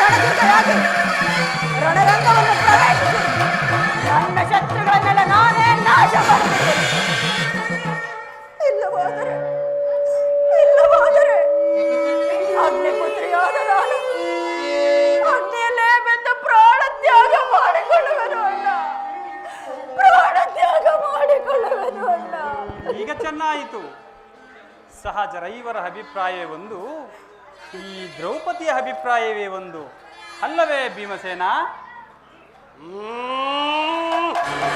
ರಣದುರ್ಗರಾಗಿ ರಣರಂಗವನ್ನು ಪ್ರವೇಶಿಸಿ ನನ್ನ ಶತ್ರುಗಳನ್ನೆಲ್ಲ ನಾನೇ ನಾಶ ಮಾಡುತ್ತೇನೆ. ಇಲ್ಲವಾದರೆ ಅಗ್ನಿಪುತ್ರಿಯಾದ ನಾನು ಅಗ್ನಿಯಲ್ಲೇ ಬೆಂದ ಸಹಚರೈವರ ಅಭಿಪ್ರಾಯವೇ ಒಂದು, ಈ ದ್ರೌಪದಿಯ ಅಭಿಪ್ರಾಯವೇ ಒಂದು ಅಲ್ಲವೇ ಭೀಮಸೇನ?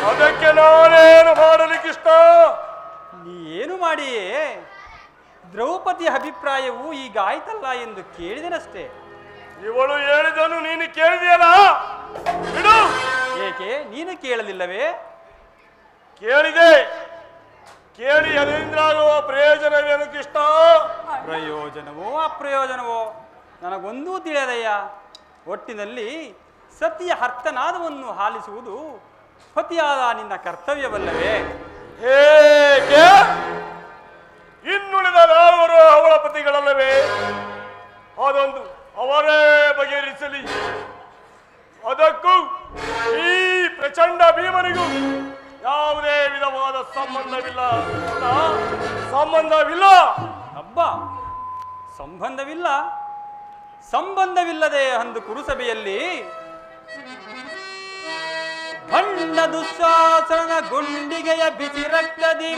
ಅದಕ್ಕೆ ನಾನೇನು ಮಾಡಲಿಕ್ಕಿಷ್ಟ? ನೀ ಏನು ಮಾಡಿಯೇ? ದ್ರೌಪದಿಯ ಅಭಿಪ್ರಾಯವು ಈಗ ಆಯ್ತಲ್ಲ ಎಂದು ಕೇಳಿದನಷ್ಟೇ. ಇವಳು ಹೇಳಿದನು ನೀನು ಕೇಳಿದೆಯಲ್ಲ? ಬಿಡು. ಏಕೆ ನೀನು ಕೇಳಲಿಲ್ಲವೇ? ಕೇಳಿದೆ. ಕೇಳಿ ಅದರಿಂದಾಗುವ ಪ್ರಯೋಜನವೇನು ಕೃಷ್ಣ? ಪ್ರಯೋಜನವೋ ಅಪ್ರಯೋಜನವೋ ನನಗೊಂದೂ ತಿಳಿಯದಯ್ಯ. ಒಟ್ಟಿನಲ್ಲಿ ಸತಿಯ ಅರ್ಥನಾದವನ್ನು ಆಲಿಸುವುದು ಪತಿಯಾದ ನಿನ್ನ ಕರ್ತವ್ಯವಲ್ಲವೇ? ಹೇಗೆ? ಇನ್ನುಳಿದ ನಾಲ್ವರು ಅವಳ ಪತಿಗಳಲ್ಲವೇ? ಅದೊಂದು ಅವರೇ ಬಗೆಹರಿಸಲಿ. ಅದಕ್ಕೂ ಈ ಪ್ರಚಂಡ ಭೀಮನಿಗೂ ಯಾವುದೇ ವಿಧವಾದ ಸಂಬಂಧವಿಲ್ಲ. ಸಂಬಂಧವಿಲ್ಲ. ಹಬ್ಬ ಸಂಬಂಧವಿಲ್ಲ. ಸಂಬಂಧವಿಲ್ಲದೆ ಅಂದು ಕುರುಸಭೆಯಲ್ಲಿ ಭಂಡ ದುಶ್ಯಾಸನ ಗುಂಡಿಗೆಯ ಬಿಸಿ ರಕ್ತದಿ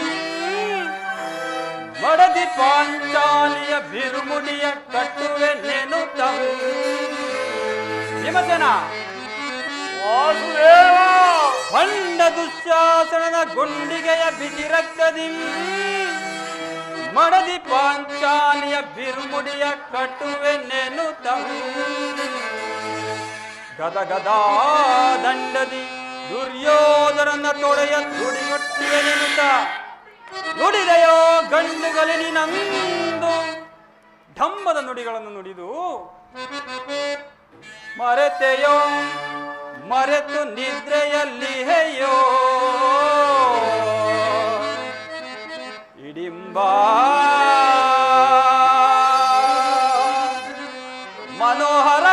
ಮಡದಿ ಪಾಂಚಾಲಿಯ ಬಿರುಮುಡಿಯ ಕಟ್ಟುವೆ ನೆನು ಭೀಮಸೇನ. ಭಂಡ ದುಶ್ಯಾಸನದ ಗುಂಡಿಗೆಯ ಬಿಸಿ ರಕ್ತದಿ ಮಡದಿ ಪಾಂಚಾಲಿಯ ಬಿರುಮುಡಿಯ ಕಟ್ಟುವೆ ನೆನು ಗದ ಗದಾ ದಂಡದಿ ದುರ್ಯೋಧನನ ತೊಡೆಯ ತುಡಿಗೊಟ್ಟಿವೆ ನೆನುತ ನುಡಿದೆಯೋ ಗಂಡುಗಲಿ ನಂದು ಢಂಬದ ನುಡಿಗಳನ್ನು ನುಡಿದು ಮರೆತೆಯೋ ಮರೆತು ನಿದ್ರೆಯಲ್ಲಿ ಹೇಯೋ ಇಡಿಂಬ ಮನೋಹರ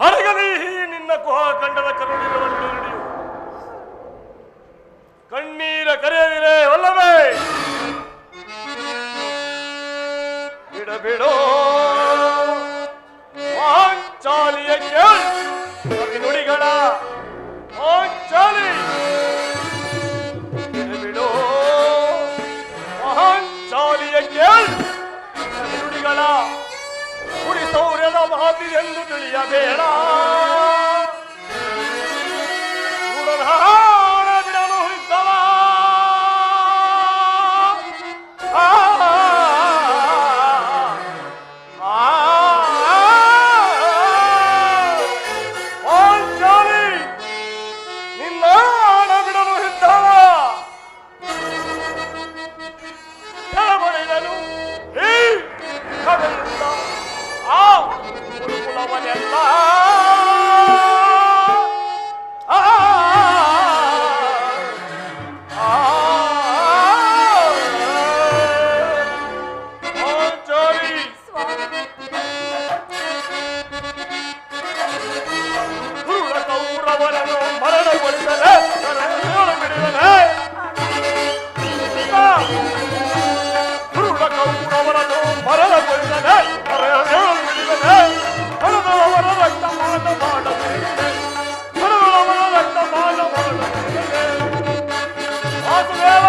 ಹರಗಲಿ ನಿನ್ನ ಕುಹಖಂಡದ ಕರುಣಿಗಳನ್ನು ನುಡಿಯು. ಕಣ್ಣೀರ ಕರೆಯದಿರೆ ಒಲ್ಲವೇ? ಬಿಡಬಿಡೋ ಪಾಂಚಾಲಿಯ ಕೇಳಿ ನುಡಿಗಳ ಪಾಂಚಾಲಿ. ಬಿಡಬಿಡೋ ಪಾಂಚಾಲಿಯ ಕೇಳಿ ನುಡಿಗಳ ಕುಡಿ ಸೌರ್ಯದ ಮಾತಿದೆಂದು ತಿಳಿಯಬೇಡ. ಬಿಡನು ಇದ್ದವ ಪಾಂಚಾಲಿ ನಿನ್ನ ಹಣ ಬಿಡಲು ಇದ್ದವ ಕೆಳಬಡಿದನು ಈ ಕಡೆಯಿಂದ ಆ ಗುರುಕುಲವನೆಲ್ಲ ಕೌರವರನ್ನು ಮರಣಗೊಳಿಸಲೇ ಬಿಡಿದನೆ. ಕೌರವರನ್ನು ಮರಣಗೊಳಿಸಲೇ ಬಿಡಿದನೆ. ಹಣದವರ ರಕ್ತಪಾತ ಮಾಡಬೇಕಿದೆ. ಹಣದವರ ರಕ್ತಪಾತ ಮಾಡಬೇಕಿದೆ. ವಾಸುದೇವ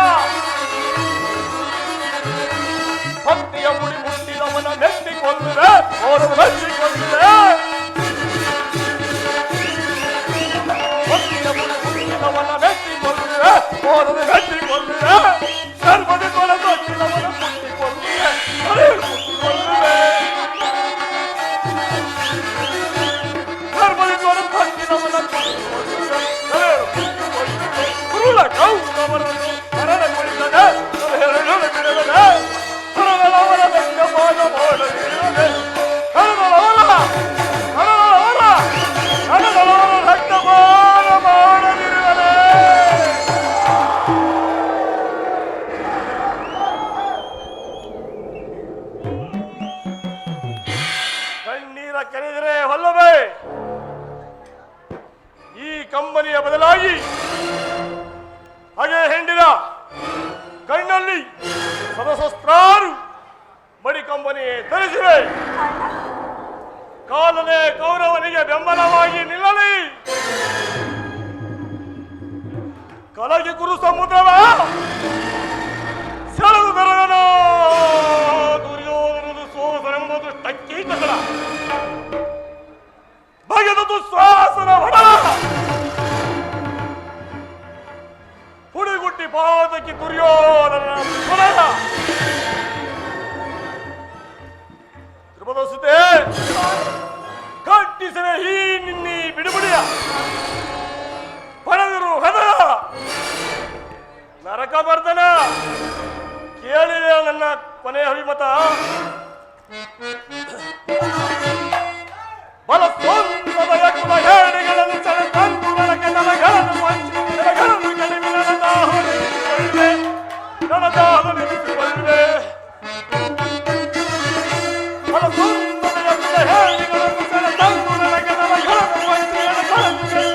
ಭಕ್ತಿಯ ಮುಡಿ ಮುಟ್ಟಿದವನ ನೆತ್ತಿಕೊಳ್ಳುವೆ. ಅವರು ಮೆಚ್ಚಿಕೊಳ್ಳುವೆ. ಭಕ್ತಿಯ ಮುಡಿ ಮುಟ್ಟಿದವನ ನೆತ್ತಿಕೊಳ್ಳುವೆ. ಅವರು ಮೆಚ್ಚಿಕೊಳ್ಳುವೆ. ಗರ್ಭದಿ ಕೊಳದು ಹಚ್ಚಿದವನ ಮುಟ್ಟಿಕೊಳ್ಳುವೆ. ಮುಟ್ಟಿಕೊಳ್ಳುವೆ. ಗರ್ಭದಿ ಕೊಳದು ಹಚ್ಚಿದವನ ಮುಟ್ಟಿಕೊಳ್ಳುವೆ. ಕುರುಳ ಕೌರವರನ್ನು ಮರಣಗೊಳಿಸದೆ ಬಿಡದೆ. ಹಣದವರ ಬೆಂಗಪಾದ ಮಾಡಲಿರದೆ. ಹಣದವರ ರಕ್ತಪಾನ ಮಾಡಲಿರದೆ. ಕಣ್ಣೀರ ಕೆರೆದರೆ ಹೊಲ್ಲವೇ? ಈ ಕಂಬನಿಯ ಬದಲಾಗಿ ಹಾಗೆ ಹೆಂಡಿನ ಕಣ್ಣಲ್ಲಿ ಸದಸಸ್ತ್ರಾರು ಮಡಿ ಕಂಬನಿ ಧರಿಸಿವೆ. ಕಾಲನೇ ಕೌರವನಿಗೆ ಬೆಂಬಲವಾಗಿ ನಿಲ್ಲಲಿ. ಕಲಗಿ ಗುರು ಸಮುದ್ರವ ಸೆಳೆದು ಬರದನ ದುರ್ಯೋಧನದು ಸೋದರೆಂಬುದು ಟಕ್ಕೀಟಗಳ ಬಗೆದದು ಶ್ವಾಸನ ಹೊಡ ಪುಡಿಗುಟ್ಟಿ ಪಾದಕ್ಕೆ ದುರ್ಯೋಧನ ಹೊಡೆದ ತ್ರಿಪದಸುತೆ ಕಟ್ಟಿಸಿದ ಈ ನಿನ್ನಿ ಬಿಡುಬಿಡಿಯ ಪಡೆದರು ಹದ ನರಕ ಬರ್ದನ ಕೇಳಿದೆ ನನ್ನ ಕೊನೆಯ ಅಭಿಮತ ಬಲ ಸ್ವಂತದ ಕುಲ ಹೇಳಿಗಳನ್ನು ಸೆಳೆ ತಂದು ನನಗೆ ನನಗಳನ್ನು ವಂಚಿ ನನಗಳನ್ನು ಕಡಿಮೆ ನನ್ನ ದಾಹ ನಿಲ್ಲಿಸಿಕೊಳ್ಳೆ ಬಲ ಸ್ವಂತದ ಕುಲ ಹೇಳಿಗಳನ್ನು ಸೆಳೆ ತಂದು ನನಗೆ ನನಗಳನ್ನು ವಂಚಿ ನನಗಳನ್ನು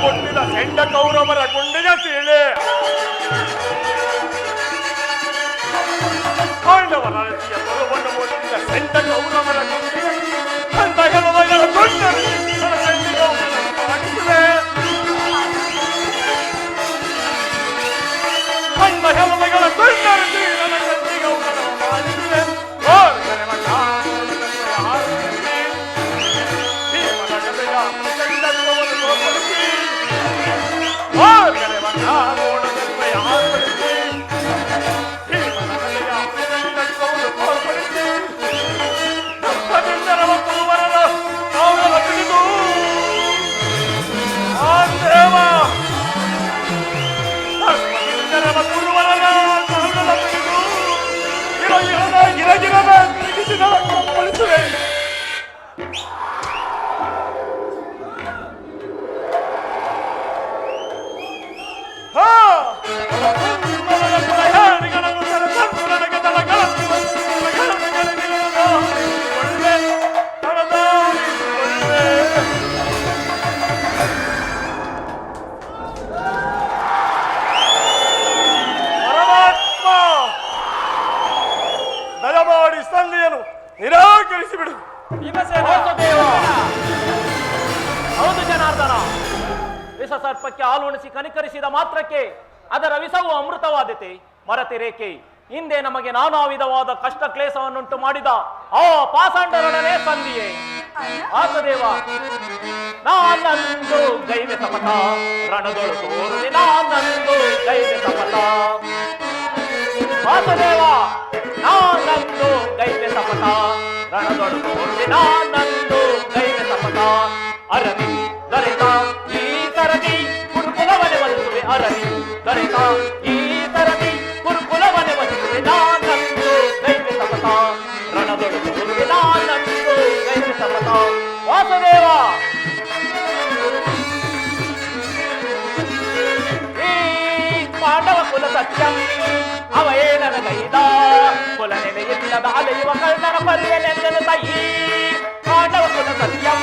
ಮುಟ್ಟಿದ ಸೆಂಡ ಕೌರವರ ಗುಂಡಿಗೆ ಸೀಳೆ ಪಾಂಡವರ ಪುರವನ್ನು ಮುಟ್ಟಿದ ಸೆಂಡ ಕೌರವರ ಗುಂಡಿಗೆ ಅಂತ ಕೆಲವಗಳ ಗುಂಡರು ಅಂದ ಕೆಲವಗಳ ಗುಂಡರಿಸಿ ನನ್ನ ಗಂಡಿಗೆ ಮಾಡಿಸಿದೆ ದಯಮಾಡಿ ಸಂಧಿಯನ್ನು ನಿರಾಕರಿಸಿಬಿಡು. ಹೌದು ಜನಾರ್ದನ, ವಿಷ ಸರ್ಪಕ್ಕೆ ಹಾಲುಣಿಸಿ ಕನಿಕರಿಸಿದ ಮಾತ್ರಕ್ಕೆ ಅದರ ವಿಷವು ಅಮೃತವಾದತೆ ಮರತಿರೇಕೆ. ಹಿಂದೆ ನಮಗೆ ನಾನಾ ವಿಧವಾದ ಕಷ್ಟ ಕ್ಲೇಶವನ್ನುಂಟು ಮಾಡಿದ ಆ ಪಾಷಂಡರೊಡನೆ ಸಂಧಿಯೇ. ವಾಸುದೇವ, ನಾನಂದು ಗೈವೆ ಸಪಥ ರಣದೊಳು ತೋರುವೆ, ನಾನಂದು ಗೈವೆ ಸಪಥ. ವಾಸುದೇವ, ನಾನಂದು ಗೈವೆ ಸಪಥ ರಣದೊಳು ತೋರುವೆ, ನಾನಂದು ಗೈವೆ ಸಪಥ. ಅರವಿ ದೊರೆತ ಈ ಸರದಿ ಕುರುಕುಲವನೆ ಬದುಕುವೆ, ಅರವಿ ದೊರೆತ ಈ ಸರದಿ ಕುರುಕುಲವನೆ ಬದುಕುವೆ, ನಾನಂದು ಗೈವೆ ಸಪಥ ರಣದೊಳು ತೋರುವೆ, ನಾನಂದು ಗೈವೆ ಸಪಥ. ವಾಸುದೇವ, ಈ ಪಾಂಡವ ಕುಲ ಸತ್ಯಂ ಅವಯೇನನ ಕೈದ ಕುಲ ನೆಲೆಯಿಲ್ಲದ ಅಲೆಯುವ ಕಳ್ಳನ ಪಲ್ಯನೆಂದನು ತಾಯಿ ಪಾಂಡವ ಕುಲ ಸತ್ಯಂ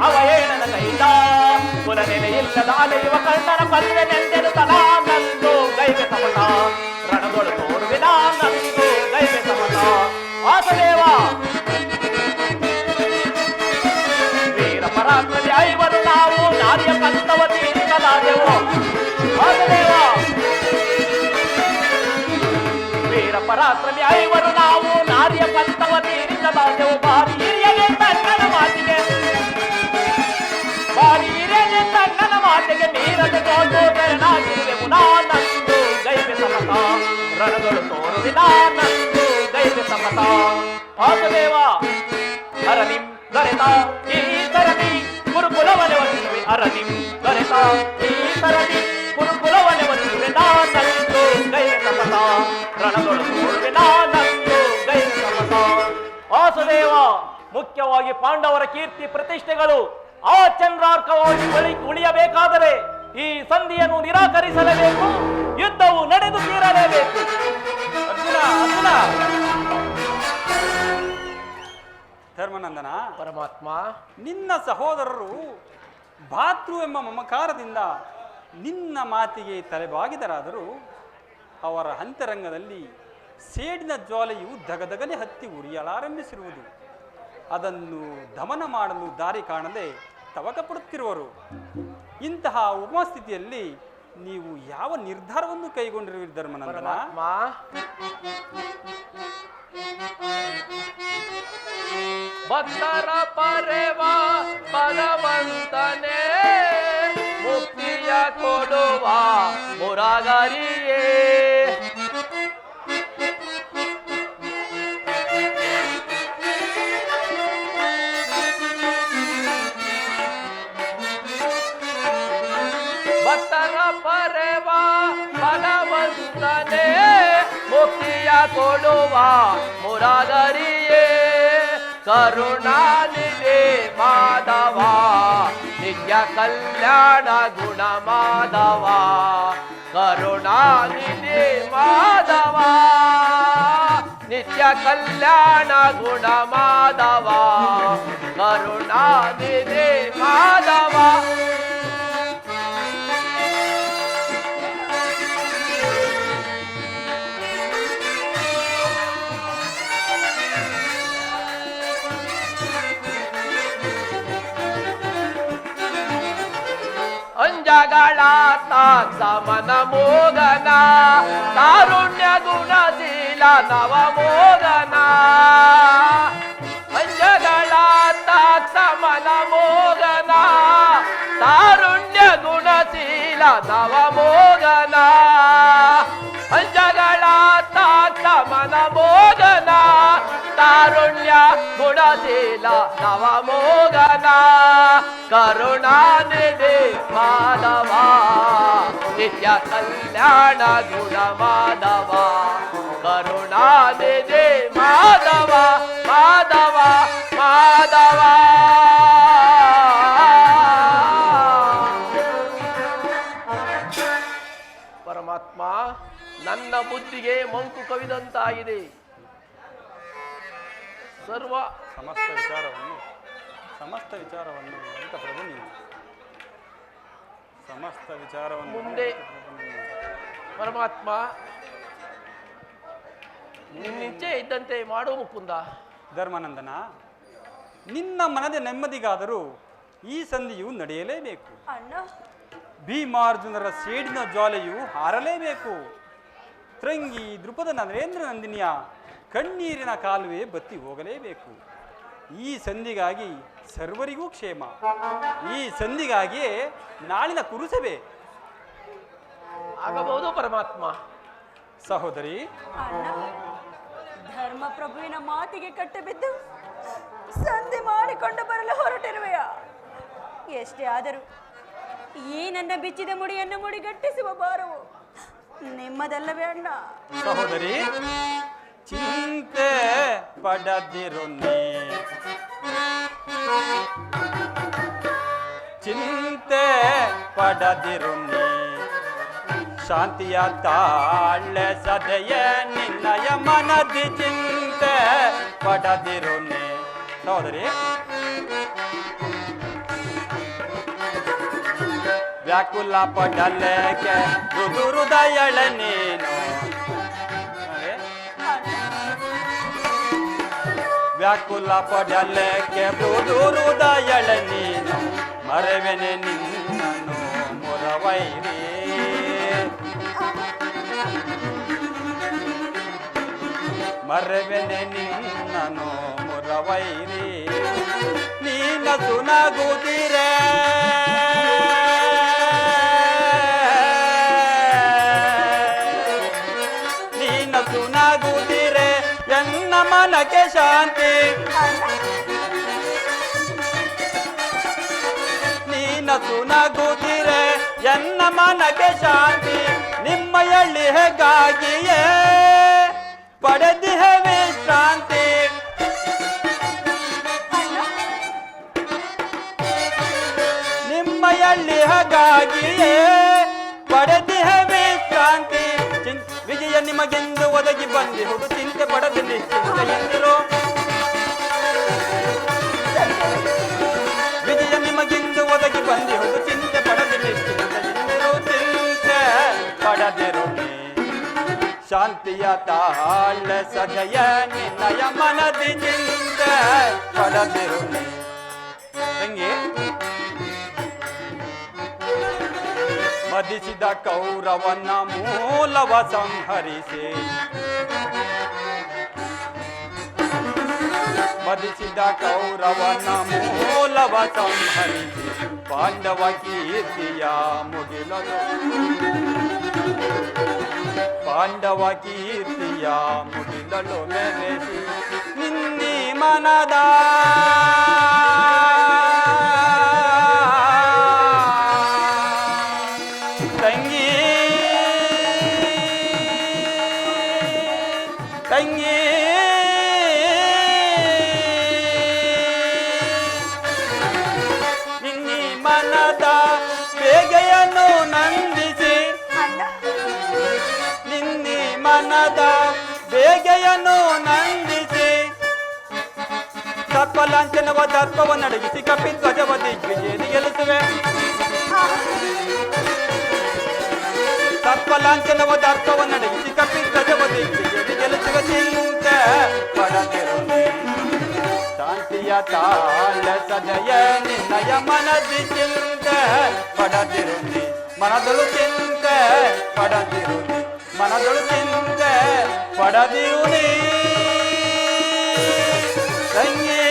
ಅವಯೇನನ ಕೈದ ಕುಲ ನೆಲೆಯಿಲ್ಲದ ಅಲೆಯುವ ಕಳ್ಳನ ಪಲ್ಯನೆಂದನು ತಲಾನಂದು ಗೈವೆ ಸಮತ ರಣಗಳು ತೋರುವಿನ ನಂದು ಗೈವೆ ಸಮತ ವಾಸುದೇವ ವೀರ ಪರಾಕ್ರಮಿ ಐವರು ನಾವು ನಾರ್ಯ ಪಂಥವ ತೀರಿಸಲಾದೆವು ವಾಸುದೇವ ವೀರ ಪರಾಕ್ರಮಿ ಐವರು ನಾವು ನಾರ್ಯ ಪಂಥವ ತೀರಿಸಲಾದೆವು ಭಾರಿ ಹಿರಿಯಗೆ ತನ್ನನ ಮಾತಿಗೆ ಭಾರಿ ಹಿರಿಯಗೆ ತನ್ನನ ಮಾತಿಗೆ ನೀರನ್ನು ತೋಟು ಬೆರನಾಗಿರುವೆವು ನಾನಂದು ಗೈವೆ ಸಮತ ರಣಗಳು ತೋರುವಿನ ನಂದು ಗೈವೆ ಸಮತ ವಾಸುದೇವ ಅರನಿಂ ದೊರೆತ ಈ ಸರದಿ ಗುರುಕುಲವನೆ ವಸಿಸುವೆ ಅರನಿಂ ದೊರೆತ ಈ ಸರದಿ ಗುರುಕುಲವನೆ ವಸಿಸುವೆ ನಾನಂದು ಗೈವೆ ಸಮತ ರಣಗಳು ತೋರುವೆ ನಾನಂದು ಗೈವೆ ಸಮತ ವಾಸುದೇವ ಮುಖ್ಯವಾಗಿ ಪಾಂಡವರ ಕೀರ್ತಿ ಪ್ರತಿಷ್ಠೆಗಳು ಆ ಚಂದ್ರಾರ್ಕವಾಗಿ ಉಳಿಯಬೇಕಾದರೆ ಈ ಸಂಧಿಯನ್ನು ನಿರಾಕರಿಸಲೇಬೇಕು ಯುದ್ಧವು ನಡೆದು ತೀರಲೇಬೇಕು ಅರ್ಜುನ ಅರ್ಜುನ ಧರ್ಮನಂದನ ಪರಮಾತ್ಮ ನಿನ್ನ ಸಹೋದರರು ಭಾತೃ ಎಂಬ ಮಮಕಾರದಿಂದ ನಿನ್ನ ಮಾತಿಗೆ ತಲೆಬಾಗಿದರಾದರೂ ಅವರ ಅಂತರಂಗದಲ್ಲಿ ಸೇಡಿನ ಜ್ವಾಲೆಯು ದಗದಗನೆ ಹತ್ತಿ ಉರಿಯಲಾರಂಭಿಸಿರುವುದು. ಅದನ್ನು ದಮನ ಮಾಡಲು ದಾರಿ ಕಾಣದೆ ತವಕ ಪಡುತ್ತಿರುವರು. ಇಂತಹ ಉಪಸ್ಥಿತಿಯಲ್ಲಿ ನೀವು ಯಾವ ನಿರ್ಧಾರವನ್ನು ಕೈಗೊಂಡಿರುವಿರಿ ಧರ್ಮನಂದನ? ಭಕ್ತರ ಪರೆವಾ ಭಗವಂತನೇ ಮುಕ್ತಿಯ ಕೊಡುವ ಮುರಾಗರಿಯೇ ಭಕ್ತರ ಪರೆವಾ ಭಗವಂತನೇ ಮುಕ್ತಿಯ ಕೊಡುವ ಮುರಾಗರಿಯೇ ಕರುಣಾನಿಧಿ ಮಾಧವ ನಿತ್ಯ ಕಲ್ಯಾಣ ಗುಣ ಮಾಧವ ಕರುಣಾನಿಧಿ ಮಾಧವ ನಿತ್ಯ ಕಲ್ಯಾಣ ಗುಣ ಮಾಧವ ಕರುಣಾನಿಧಿ ಮಾಧವ ಅಂಜಗಳ ಸಮನ ಮೋಗನ ತಾರುಣ್ಯ ಗುಣಶೀಲ ನವಮೋಗನ ಅಂಜಗಳ ಸಮನ ಮೋಗನ ತಾರುಣ್ಯ ಗುಣಶೀಲ ನವಮೋಗನ ಅಂಜಗಳ ಸಮನ ಮೋಗನ ತಾರುಣ್ಯ ಗುಣಶೀಲ ನವಮೋಗನ ಕರುಣಾನಿಧಿ ಮಾಧವ ನಿತ್ಯ ಕಲ್ಯಾಣ ಗುಣ ಮಾಧವ ಕರುಣಾನಿಧಿ ಮಾಧವ ಮಾಧವ ಮಾಧವ ಪರಮಾತ್ಮ ನನ್ನ ಬುದ್ಧಿಗೆ ಮಂಕು ಕವಿದಂತಾಗಿದೆ. ಸಮಸ್ತ ವಿಚಾರವನ್ನು ಅಂತ ಪ್ರಭು ನೀನು ಸಮಸ್ತ ವಿಚಾರವನ್ನು ಮುಂದೆ ಪರಮಾತ್ಮ ನಿನ್ನಿಚ್ಛೆ ಇದ್ದಂತೆ ಮಾಡು ಮುಕುಂದ. ಧರ್ಮಾನಂದನ, ನಿನ್ನ ಮನದ ನೆಮ್ಮದಿಗಾದರೂ ಈ ಸಂಧಿಯು ನಡೆಯಲೇಬೇಕು. ಭೀಮಾರ್ಜುನರ ಸೇಡಿನ ಜ್ವಾಲೆಯು ಹಾರಲೇಬೇಕು. ತ್ರಂಗಿ ದೃಪದ ನರೇಂದ್ರ ನಂದಿನಿಯ ಕಣ್ಣೀರಿನ ಕಾಲುವೆ ಬತ್ತಿ ಹೋಗಲೇಬೇಕು. ಈ ಸಂಧಿಗಾಗಿ ಸರ್ವರಿಗೂ ಕ್ಷೇಮ. ಈ ಸಂಧಿಗಾಗಿಯೇ ನಾಳಿನ ಕುರುಸಭೆ ಆಗಬಹುದು ಪರಮಾತ್ಮ. ಸಹೋದರಿ, ಧರ್ಮಪ್ರಭುವಿನ ಮಾತಿಗೆ ಕಟ್ಟಬಿದ್ದು ಸಂಧಿ ಮಾಡಿಕೊಂಡು ಬರಲು ಹೊರಟಿರುವೆಯ? ಎಷ್ಟೇ ಆದರೂ ಈ ನನ್ನ ಬಿಚ್ಚಿದ ಮುಡಿಯನ್ನು ಮುಡಿಗಟ್ಟಿಸುವ ಭಾರವು ನಿಮ್ಮದಲ್ಲವೇ ಅಣ್ಣ? ಸಹೋದರಿ, ಚಿಂತೆ ಪಡದಿರು ನೀ, ಚಿಂತೆ ಪಡದಿರು ನೀ, ಶಾಂತಿಯ ತಾಳೆ ಸದೆಯ ನಿನ್ನಯ ಮನದಿ ಚಿಂತೆ ಪಡದಿರುನೆ. ಸಹೋದರಿ, ವ್ಯಾಕುಲ ಪಡಲೇಕೆ ಮೃದು ಹೃದಯಳ ನೀನು. ವ್ಯಾಕುಲ ಪಡಲೇಕೆ ಮೃದು ಹೃದಯಳ ನೀನು. ಮರವೆನೆ ನಿನ್ನನು ಮುರವೈರಿ. ಮರವೆನೆ ನಿನ್ನನು ಮುರವೈರಿ. ನೀನ ಸುನಗುದಿರೆ ಸುನಗುದಿರೆ ಎನ್ನ ಮನಕ್ಕೆ ಶಾಂತಿ. ನೀನ ಸುನಗುದಿರೆ ಎನ್ನ ಮನಕ್ಕೆ ಶಾಂತಿ. ನಿಮ್ಮಯಲ್ಲಿ ಹೇಗಾಗಿಯೇ ಪಡೆದಿಹೆ ವಿಶ್ರಾಂತಿ. ನಿಮ್ಮಯಲ್ಲಿ ಹೇಗಾಗಿಯೇ ಪಡೆದಿಹೆ ವಿಶ್ರಾಂತಿ. ವಿಜಯ ನಿಮಗೆಂದು ಒದಗಿ ಬಂದಿಹುದು, ಚಿಂತೆ ಪಡದೆ ನಿಶ್ಚಿಂತೆಯಿಂದಿರು. ವಿಜಯ ನಿಮಗೆಂದು ಒದಗಿ ಬಂದಿಹುದು, ಚಿಂತೆ ಪಡದೆ ನಿಶ್ಚಿಂತೆಯಿಂದಿರು. ಚಿಂತೆ ಪಡದಿರು ಶಾಂತಿಯ ತಾಳ ಸದಯ ನಿನ್ನಯ ಮನದಿ ಚಿಂತೆ ಪಡದಿರು. ತಂಗಿ, ಮದಿಸಿದ ಕೌರವನ ಮೂಲವ ಸಂಹರಿಸಿ. ಮದಿಸಿದ ಕೌರವನ ಮೂಲವ ಸಂಹರಿಸಿ. ಪಾಂಡವ ಕೀರ್ತಿಯ ಮುಗಿಲಲು. ಪಾಂಡವ ಕೀರ್ತಿಯ ಮುಗಿಲಲು ಮೆರೆಸಿ. ನಿನ್ನಿ ಮನದ ತಂಗಿ ನಿನ್ನಿ ಮನದ ಬೇಗೆಯನ್ನು ನಂದಿಸಿ. ನಿನ್ನಿ ಮನದ ಬೇಗೆಯನ್ನು ನಂದಿಸಿ. ಸರ್ಪಲಾಂಛನವ ದರ್ಪವನ್ನಡಗಿಸಿ ಕಪಿಧ್ವಜವ ದಿಗ್ವಿಜಯದಿ ಗೆಲ್ಲಿಸುವೆ. ಸರ್ಪಲಾಂಛನವ ದರ್ಪವನ್ನಡಗಿಸಿ ಕಪಿಧ್ವಜವ ದಿಗ್ವಿಜಯದಿ ಗೆಲ್ಲಿಸುವ. ಚಿಂತೆ ಪಡದಿರು ಶಾಂತಿಯ ತಾಳ ಸದಯ ನಿನ್ನಯ ಮನದಿ ಚಿಂತೆ ಪಡದಿರು. ಮನದಳು ಚಿಂತೆ ಪಡದಿರು. ಮನದಳು ಚಿಂತೆ ಪಡದಿರು ತಂಗಿ.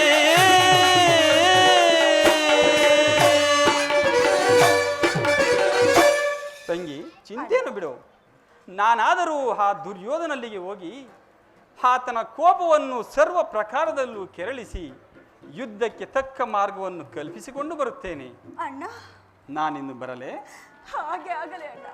ತಂಗಿ, ಚಿಂತೆಯನ್ನು ಬಿಡು. ನಾನಾದರೂ ಆ ದುರ್ಯೋಧನಲ್ಲಿಗೆ ಹೋಗಿ ಆತನ ಕೋಪವನ್ನು ಸರ್ವ ಪ್ರಕಾರದಲ್ಲೂ ಕೆರಳಿಸಿ ಯುದ್ಧಕ್ಕೆ ತಕ್ಕ ಮಾರ್ಗವನ್ನು ಕಲ್ಪಿಸಿಕೊಂಡು ಬರುತ್ತೇನೆ. ಅಣ್ಣ, ನಾನಿನ್ನು ಬರಲೇ? ಹಾಗೆ ಆಗಲೇ ಅಣ್ಣ.